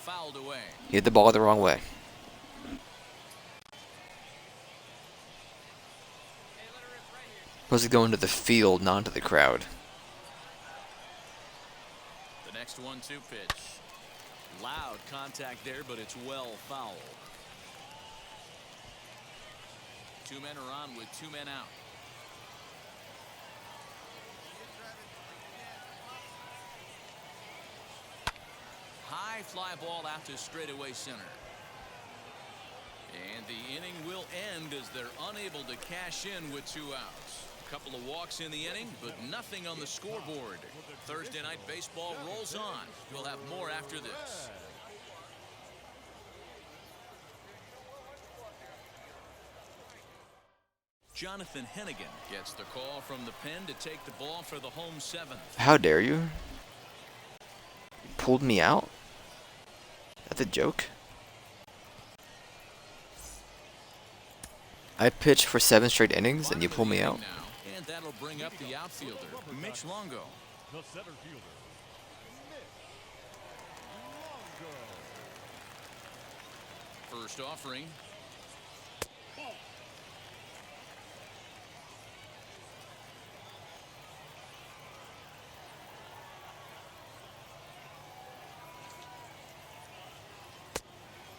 Fouled away. You hit the ball the wrong way. Supposed to go into the field, not into the crowd. The next 1-2 pitch. Loud contact there, but it's well fouled. 2 men are on with 2 men out. High fly ball out to straightaway center. And the inning will end as they're unable to cash in with 2 outs. A couple of walks in the inning, but nothing on the scoreboard. Thursday night baseball rolls on. We'll have more after this. Jonathan Hennigan gets the call from the pen to take the ball for the home 7th. How dare you? You pulled me out? That's a joke? I pitched for 7 straight innings and you pull me out? Now, and that'll bring up the outfielder, Mitch Longo. The center fielder. First offering.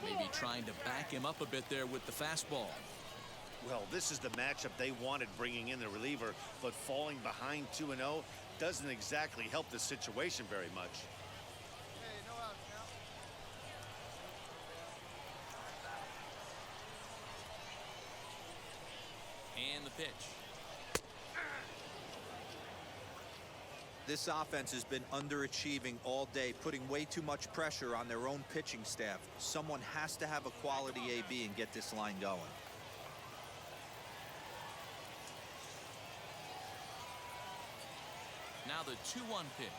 Maybe trying to back him up a bit there with the fastball. Well, this is the matchup they wanted, bringing in the reliever, but falling behind 2-0 doesn't exactly help the situation very much. And the pitch. This offense has been underachieving all day, putting way too much pressure on their own pitching staff. Someone has to have a quality AB and get this line going. Now the 2-1 pitch.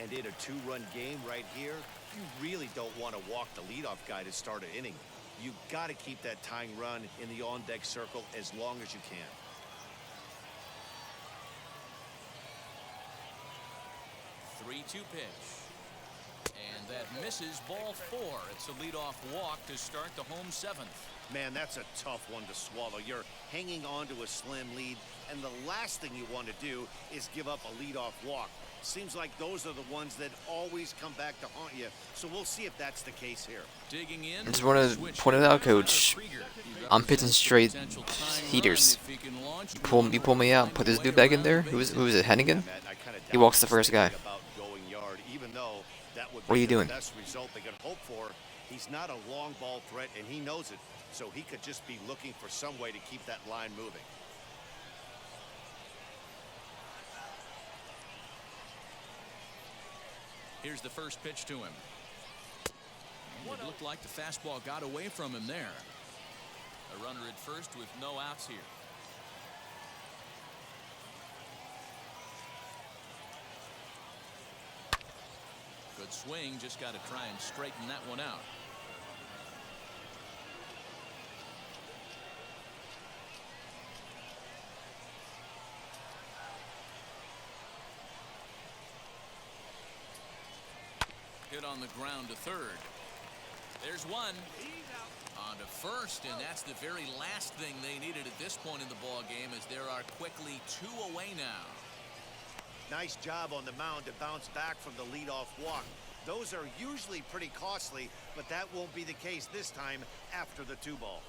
And in a 2-run game right here, you really don't want to walk the leadoff guy to start an inning. You got to keep that tying run in the on-deck circle as long as you can. 3-2 pitch. And that misses ball 4. It's a leadoff walk to start the home 7th. Man, that's a tough one to swallow. You're hanging on to a slim lead, and the last thing you want to do is give up a leadoff walk. Seems like those are the ones that always come back to haunt you. So we'll see if that's the case here. Digging in. I just want to point it out, Coach. I'm pitching straight heaters. You pull me out. Put this dude back in there. Who is it? Hennigan? He walks the first guy. What are you doing? Best result they could hope for. He's not a long ball threat, and he knows it. So he could just be looking for some way to keep that line moving. Here's the first pitch to him. It looked like the fastball got away from him there. A runner at first with no outs here. Good swing, just got to try and straighten that one out. Hit on the ground to third. There's one. On to first, and that's the very last thing they needed at this point in the ball game, as there are quickly 2 away now. Nice job on the mound to bounce back from the leadoff walk. Those are usually pretty costly, but that won't be the case this time after the 2-ball.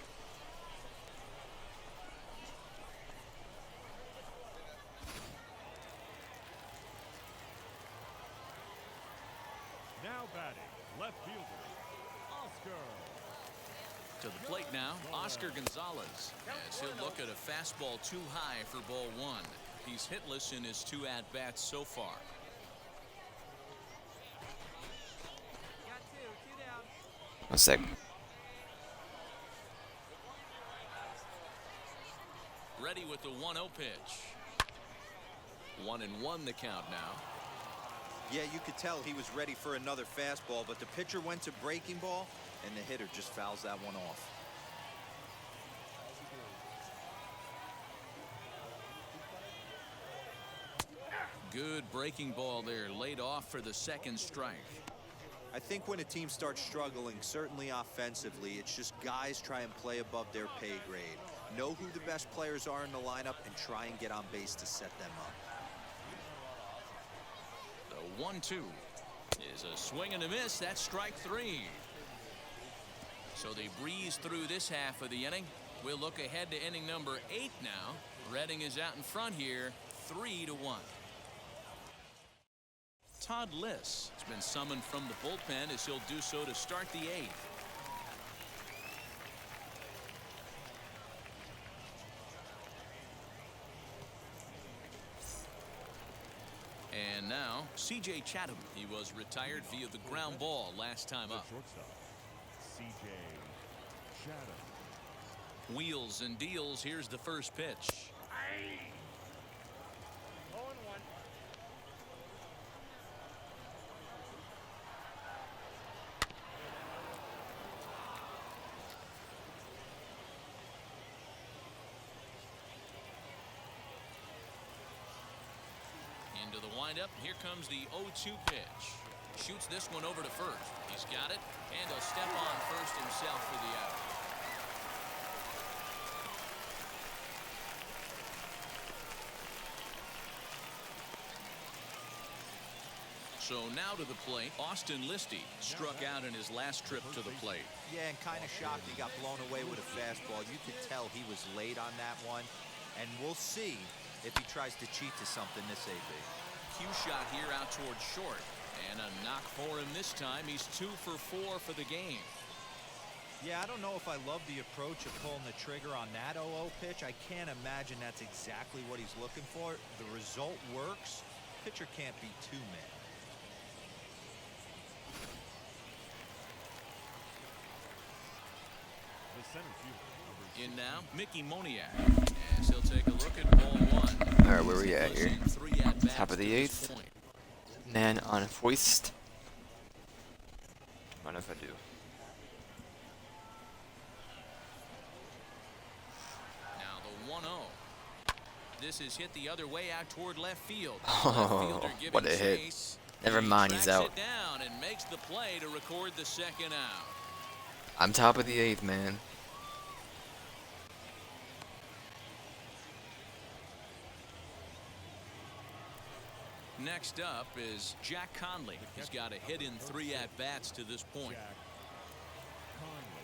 Now batting, left fielder, Oscar. To the plate now, Oscar Gonzalez, as he'll look at a fastball too high for ball 1. He's hitless in his 2 at-bats so far. One sec. Ready with the 1-0 pitch. 1-1 the count now. Yeah, you could tell he was ready for another fastball, but the pitcher went to breaking ball, and the hitter just fouls that one off. Good breaking ball there, laid off for the 2nd strike. I think when a team starts struggling, certainly offensively, it's just guys try and play above their pay grade. Know who the best players are in the lineup and try and get on base to set them up. The 1-2 is a swing and a miss. That's strike 3. So they breeze through this half of the inning. We'll look ahead to inning number 8 now. Reading is out in front here, 3-1. Todd Liss has been summoned from the bullpen, as he'll do so to start the 8th. And now, C.J. Chatham. He was retired via the ground ball last time The up. shortstop, C.J. Chatham. Wheels and deals. Here's the first pitch. Into the windup. Here comes the 0-2 pitch. Shoots this one over to first. He's got it, and he'll step on first himself for the out. So now to the plate, Austin Listy struck out in his last trip to the plate. Yeah, and kind of shocked he got blown away with a fastball. You could tell he was late on that one, and we'll see if he tries to cheat to something this AB. Cue shot here out towards short, and a knock for him this time. He's 2 for 4 for the game. Yeah, I don't know if I love the approach of pulling the trigger on that 0-0 pitch. I can't imagine that's exactly what he's looking for. The result works. Pitcher can't be too mad. The center fielder, number In now, Mickey Moniak, as he'll take a look at ball 1. Alright, where we at here? He's in 3 at-bats Top of the to this 8th. point. Man on hoist. What if I do? Now the 1-0. This is hit the other way out toward left field. Oh, Left fielder giving what a hit. chase. Never mind, he's Tracks out. it down and makes the play to record the second out. I'm top of the 8th, man. Next up is Jack Conley. He's got a hit in 3 at-bats to this point. Jack Conley.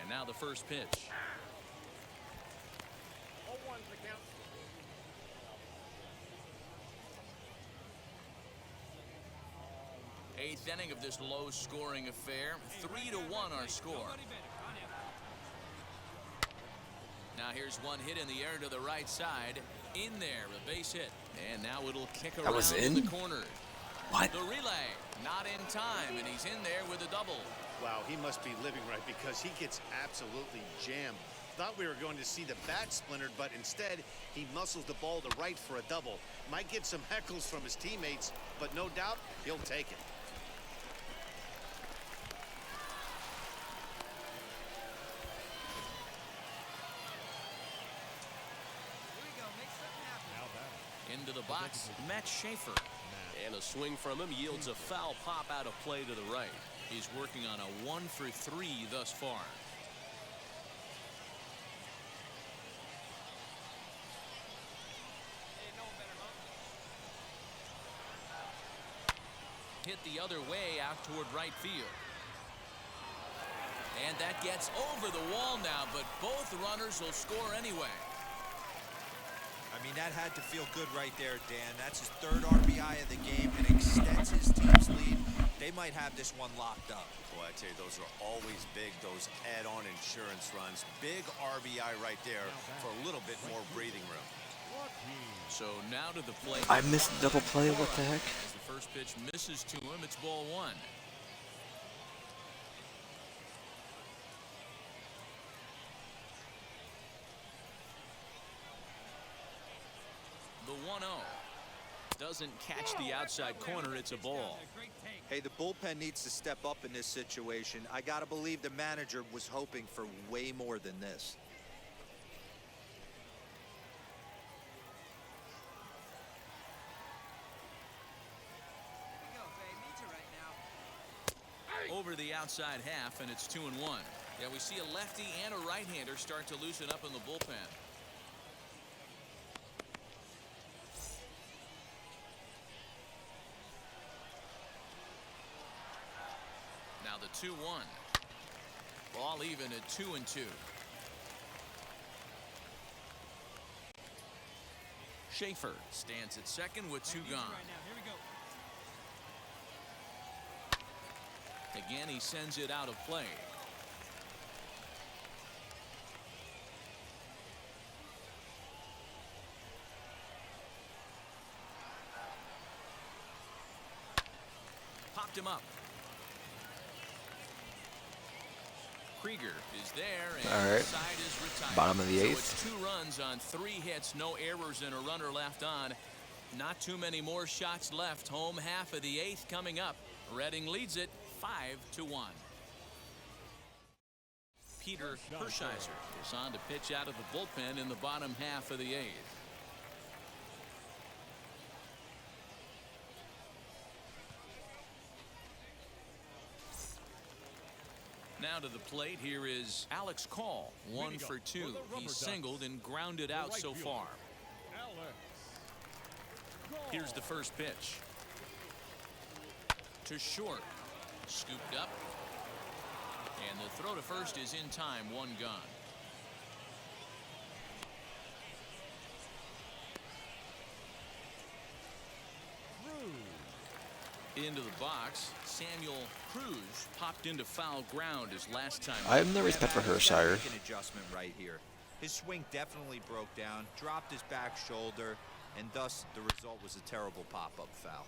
And now the first pitch. 0-1's the count. Eighth inning of this low-scoring affair. 3-1 our score. Now here's one hit in the air to the right side. In there, a base hit. And now it'll kick around was in in? the corner. What? The relay, not in time, and he's in there with a double. Wow, he must be living right because he gets absolutely jammed. Thought we were going to see the bat splintered, but instead he muscles the ball to right for a double. Might get some heckles from his teammates, but no doubt he'll take it. Now batting. Into the box, Matt Schaefer. And a swing from him yields a foul pop out of play to the right. He's working on a 1-for-3 thus far. Hit the other way out toward right field. And that gets over the wall now, but both runners will score anyway. I mean, that had to feel good right there, Dan. That's his 3rd RBI of the game and extends his team's lead. They might have this one locked up. Boy, I tell you, those are always big, those add-on insurance runs. Big RBI right there for a little bit more breathing room. So now to the plate. I missed the double play. What the heck? As the first pitch misses to him, it's ball 1. The 1-0 doesn't catch the outside corner. It's a ball. Hey, the bullpen needs to step up in this situation. I got to believe the manager was hoping for way more than this. Over the outside half, and it's 2-1. Yeah, we see a lefty and a right-hander start to loosen up in the bullpen. Now the 2-1. Ball even at 2-2. Schaefer stands at second with 2 gone. Again, he sends it out of play. Popped him up. Krieger is there, and All right. the side is retired. Bottom of the 8th. So it's 2 runs on 3 hits, no errors, and a runner left on. Not too many more shots left. Home half of the 8th coming up. Reading leads it 5-1. Peter Hershiser is on to pitch out of the bullpen in the bottom half of the 8th. Now to the plate, here is Alex Call, 1 for 2. He's singled and grounded out so far. Here's the first pitch. To short. Scooped up. And the throw to first is in time, 1 gone. Into the box, Samuel Cruz popped into foul ground his last time. I have no respect for Hershiser. Make an adjustment right here. His swing definitely broke down, dropped his back shoulder, and thus the result was a terrible pop-up foul.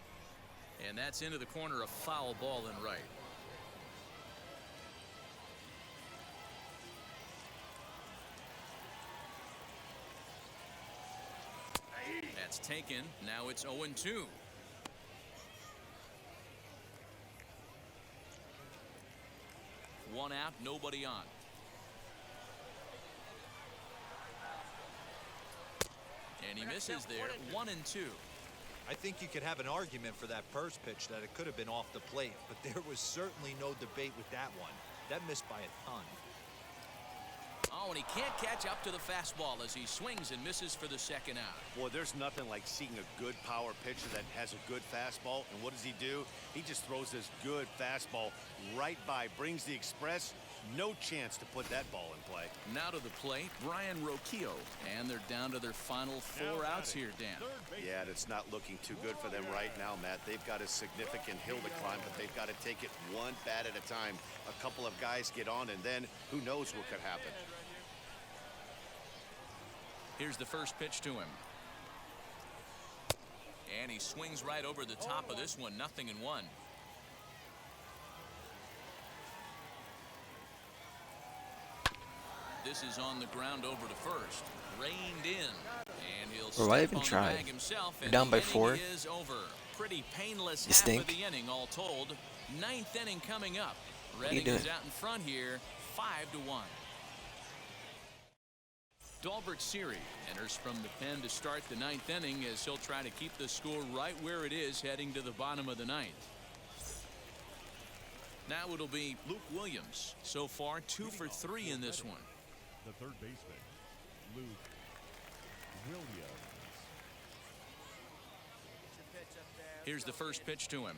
And that's into the corner, a foul ball in right. That's taken. Now it's 0-2. One out, nobody on. And he misses there, 1-2. I think you could have an argument for that first pitch that it could have been off the plate, but there was certainly no debate with that one. That missed by a ton. Oh, and he can't catch up to the fastball as he swings and misses for the second out. Boy, there's nothing like seeing a good power pitcher that has a good fastball. And what does he do? He just throws this good fastball right by, brings the express. No chance to put that ball in play. Now to the plate, Brian Roquillo. And they're down to their final 4 outs here, Dan. Yeah, and it's not looking too good for them right now, Matt. They've got a significant hill to climb, but they've got to take it one bat at a time. A couple of guys get on, and then who knows what could happen. Here's the first pitch to him. And he swings right over the top of this one, 0-1. This is on the ground over to first. Reined in. And he'll Or why step even on the try? bag himself, You're and down the by inning 4. is over. Pretty painless You half stink. of the inning all told. 9th inning coming up. What are you Redding is doing? out in front here, 5-1. Dalbert Siri enters from the pen to start the 9th inning as he'll try to keep the score right where it is heading to the bottom of the 9th. Now it'll be Luke Williams. So far 2 for 3 in this one. The third baseman, Luke Williams. Here's the first pitch to him.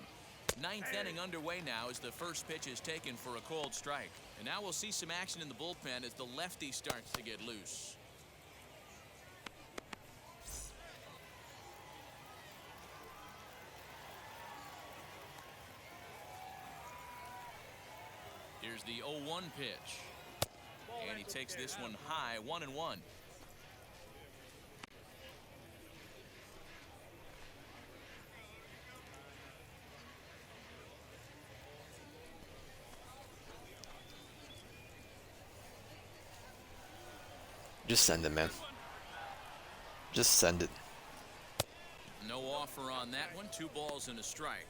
9th inning underway now as the first pitch is taken for a cold strike. And now we'll see some action in the bullpen as the lefty starts to get loose. Here's the 0-1 pitch. And he takes this one high, 1-1. Just send it, man. Just send it. No offer on that one. 2 balls and a strike.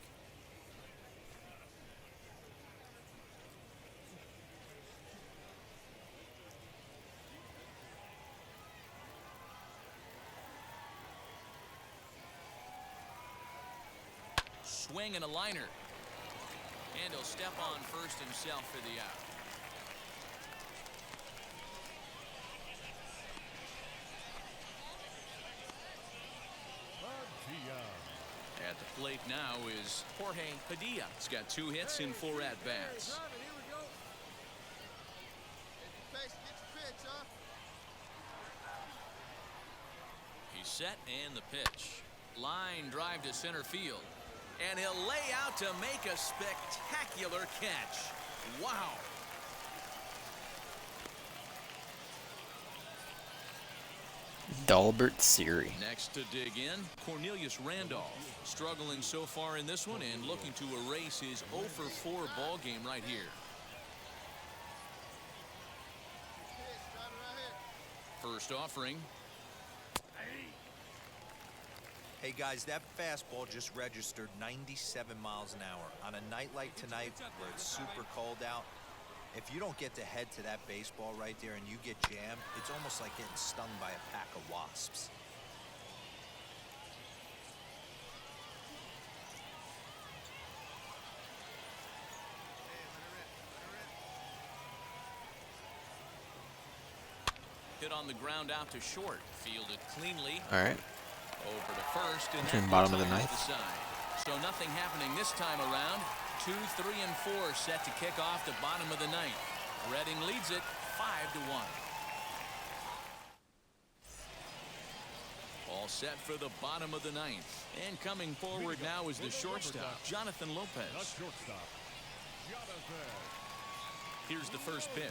Swing and a liner. And he'll step on first himself for the out. At the plate now is Jorge Padilla. He's got 2 hits in 4 at-bats. He's set and the pitch. Line drive to center field. And he'll lay out to make a spectacular catch. Wow. Dalbert Siri. Next to dig in, Cornelius Randolph. Struggling so far in this one and looking to erase his 0 for 4 ball game right here. First offering. Hey guys, that fastball just registered 97 miles an hour. On a night like tonight where it's super cold out, if you don't get to head to that baseball right there and you get jammed, it's almost like getting stung by a pack of wasps. Hit on the ground out to short. Fielded cleanly. All right. Over to first. And Between that bottom of gets the off 9th. side. So nothing happening this time around. 2, 3, and 4 set to kick off the bottom of the 9th. Redding leads it 5-1. All set for the bottom of the 9th. And coming forward now is the shortstop, Jonathan The Lopez. shortstop, Jonathan. Here's the first pitch.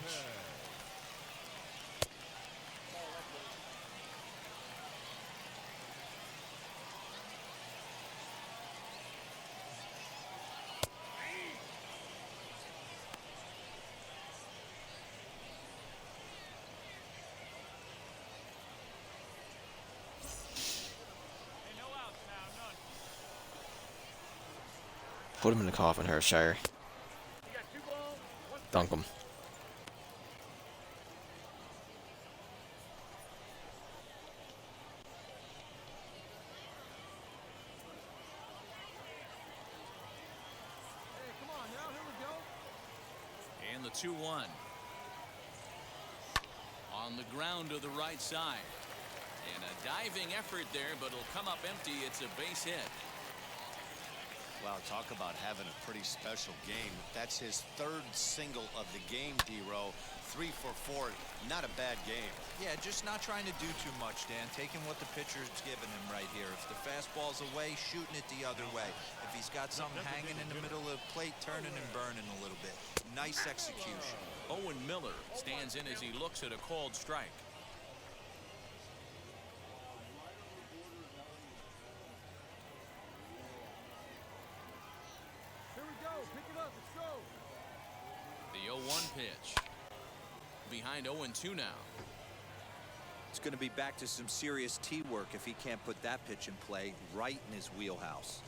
Put him in the coffin, Hershire. Dunk him. 2-1. On the ground to the right side. And a diving effort there, but it'll come up empty. It's a base hit. Wow, talk about having a pretty special game. That's his third single of the game, D-Row. 3 for 4. Not a bad game. Yeah, just not trying to do too much, Dan. Taking what the pitcher's giving him right here. If the fastball's away, shooting it the other way. If he's got something hanging in the middle of the plate, turning and burning a little bit. Nice execution. Owen Miller stands in as he looks at a called strike. Here we go. Pick it up. Let's go. The 0-1 pitch. Behind 0-2 now. It's going to be back to some serious tee work if he can't put that pitch in play right in his wheelhouse.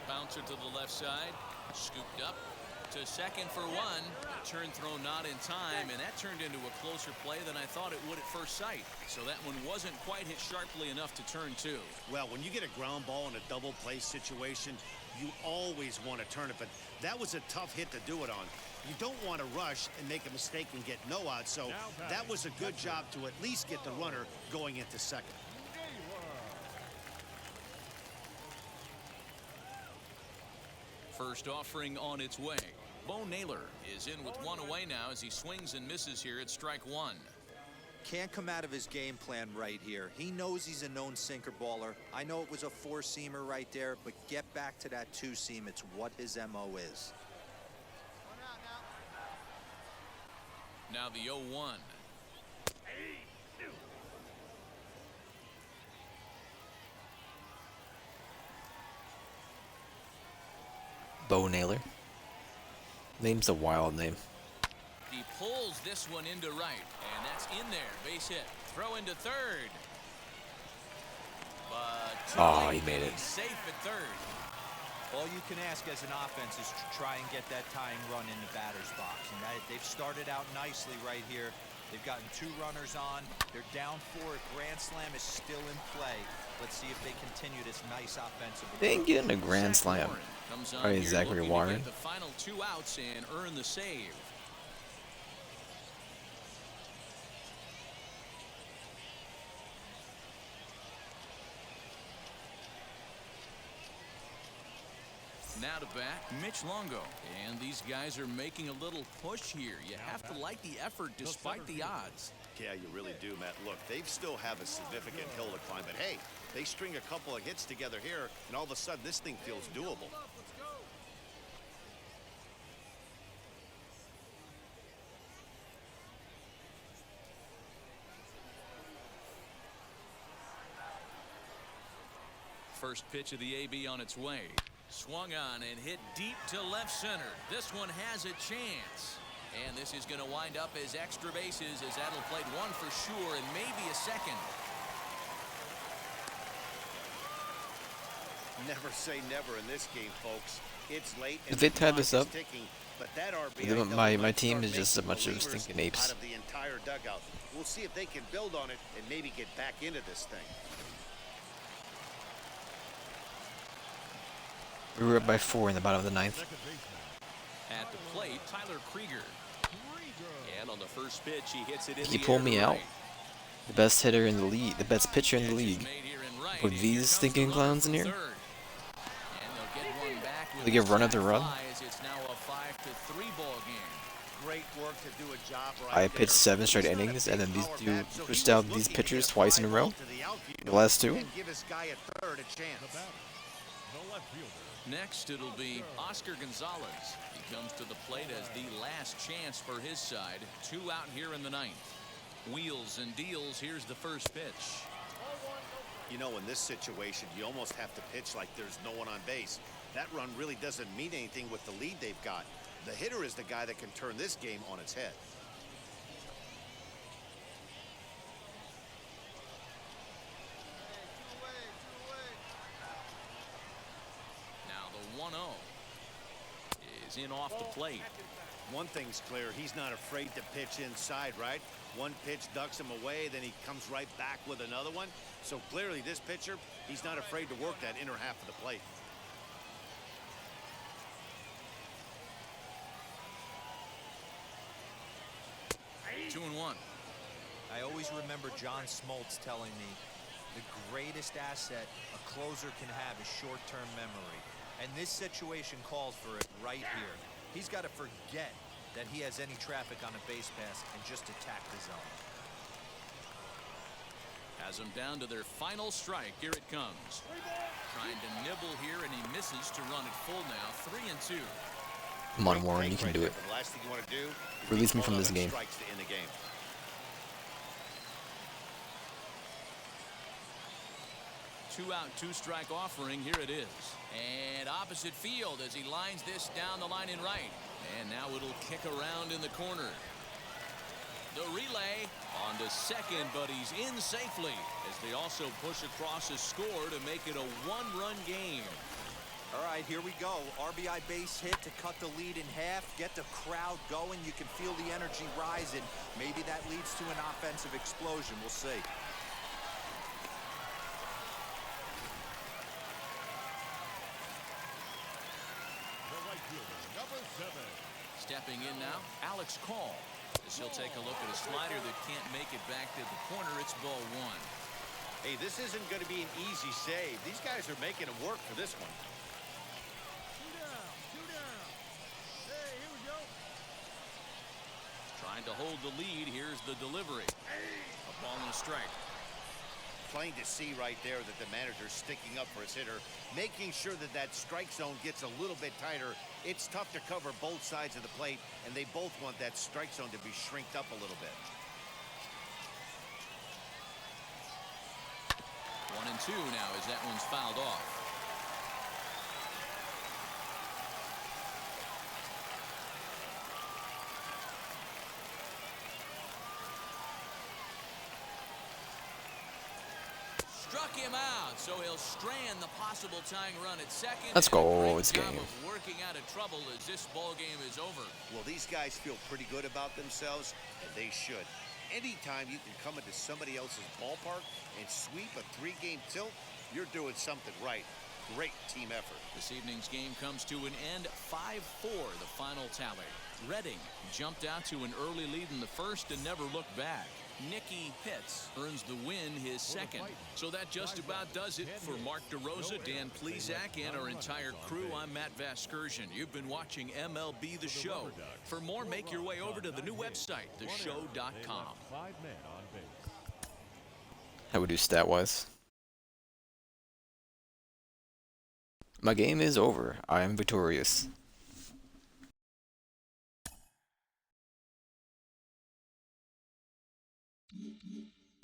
Bouncer to the left side. Scooped up to second for 1. Turn throw not in time, and that turned into a closer play than I thought it would at first sight. So that one wasn't quite hit sharply enough to turn 2. Well, when you get a ground ball in a double play situation, you always want to turn it, but that was a tough hit to do it on. You don't want to rush and make a mistake and get no out, so that was a good job to at least get the runner going into second. First offering on its way. Bo Naylor is in with 1 away now as he swings and misses here at strike 1. Can't come out of his game plan right here. He knows he's a known sinker baller. I know it was a 4-seamer right there, but get back to that 2-seam. It's what his MO is. Now the 0-1. Bo Naylor. Name's a wild name. He pulls this one into right, and that's in there. Base hit. Throw into third. But he made it. Safe at third. All you can ask as an offense is to try and get that tying run in the batter's box. And they've started out nicely right here. They've gotten 2 runners on. They're down 4. Grand slam is still in play. Let's see if they continue this nice offensive. They ain't getting a grand slam. Comes on All right, here Zachary looking to Warren. get the final 2 outs and earn the save. Now to bat, Mitch Longo. And these guys are making a little push here. You have to like the effort despite the odds. Yeah, you really do, Matt. Look, they still have a significant hill to climb, but hey, they string a couple of hits together here, and all of a sudden this thing feels doable. Let's go. First pitch of the AB on its way. Swung on and hit deep to left center. This one has a chance. And this is going to wind up as extra bases as that'll play 1 for sure and maybe a second. Never say never in this game, folks. It's late. If they tie this up, ticking, but that RBI my team is just a bunch of stinking apes. out of the entire dugout. We'll see if they can build on it and maybe get back into this thing. We were up by 4 in the bottom of the 9th. At the plate, Tyler Krieger. And on the first pitch, he hits it in He the pulled air me to out. right. The best hitter in the league, the best pitcher in the league. Made here in right, With and these here comes stinking the clowns in runner here? for third. And they'll get one back with They give the run after sac run? flies. It's now a 5-3 ball game. Great work to do a job right I there. pitched 7 straight He's not a innings, big and then these power two bat, so he pushed was out these looking to pitchers get a twice in a fly row. ball to the outfield The last 2. and give his guy at third a chance. The left fielder. Next, it'll be Oscar Gonzalez. He comes to the plate as the last chance for his side. 2 out here in the 9th. Wheels and deals. Here's the first pitch. You know, in this situation, you almost have to pitch like there's no one on base. That run really doesn't mean anything with the lead they've got. The hitter is the guy that can turn this game on its head. Now the 1-0 is in off the plate. One thing's clear, he's not afraid to pitch inside, right? One pitch ducks him away, then he comes right back with another one. So clearly this pitcher, he's not afraid to work that inner half of the plate. 2-1. I always remember John Smoltz telling me the greatest asset a closer can have is short-term memory. And this situation calls for it right here. He's got to forget that he has any traffic on a base pass and just attack the zone. Has them down to their final strike. Here it comes. Trying to nibble here, and he misses to run it full now. 3-2. Come on, Warren, you can do it. The last thing you want to do is Release me call from out this on game. strikes to end the game. Two out, two strike offering. Here it is. And opposite field as he lines this down the line in right. And now it'll kick around in the corner. The relay on to second, but he's in safely as they also push across a score to make it a one-run game. All right, here we go. RBI base hit to cut the lead in half, get the crowd going. You can feel the energy rising. Maybe that leads to an offensive explosion. We'll see. The right fielder, number 7. Stepping in now, Alex Call. As he'll take a look at a slider that can't make it back to the corner. It's ball 1. Hey, this isn't going to be an easy save. These guys are making him work for this one. 2 down. 2 down. Hey, here we go. Trying to hold the lead. Here's the delivery. A ball and a strike. Plain to see right there that the manager's sticking up for his hitter, making sure that that strike zone gets a little bit tighter. It's tough to cover both sides of the plate, and they both want that strike zone to be shrinked up a little bit. 1-2 now as that one's fouled off. Struck him out, so he'll strand the possible tying run at second. Let's go, And a great it's job game. of working out of trouble as this ball game is over. Well, these guys feel pretty good about themselves, and they should. Anytime you can come into somebody else's ballpark and sweep a 3-game tilt, you're doing something right. Great team effort. This evening's game comes to an end. 5-4 the final tally. Redding jumped out to an early lead in the first and never looked back. Nicky Pitts earns the win, his second. So that just about does it for Mark DeRosa, Dan Plesac, and our entire crew. I'm Matt Vasgersian. You've been watching MLB The Show. For more, make your way over to the new website, theshow.com. 5 men on base. How we do stat-wise? My game is over. I am victorious.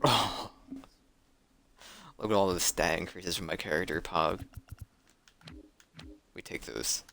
Oh. Look at all the stat increases from my character, Pog. We take those.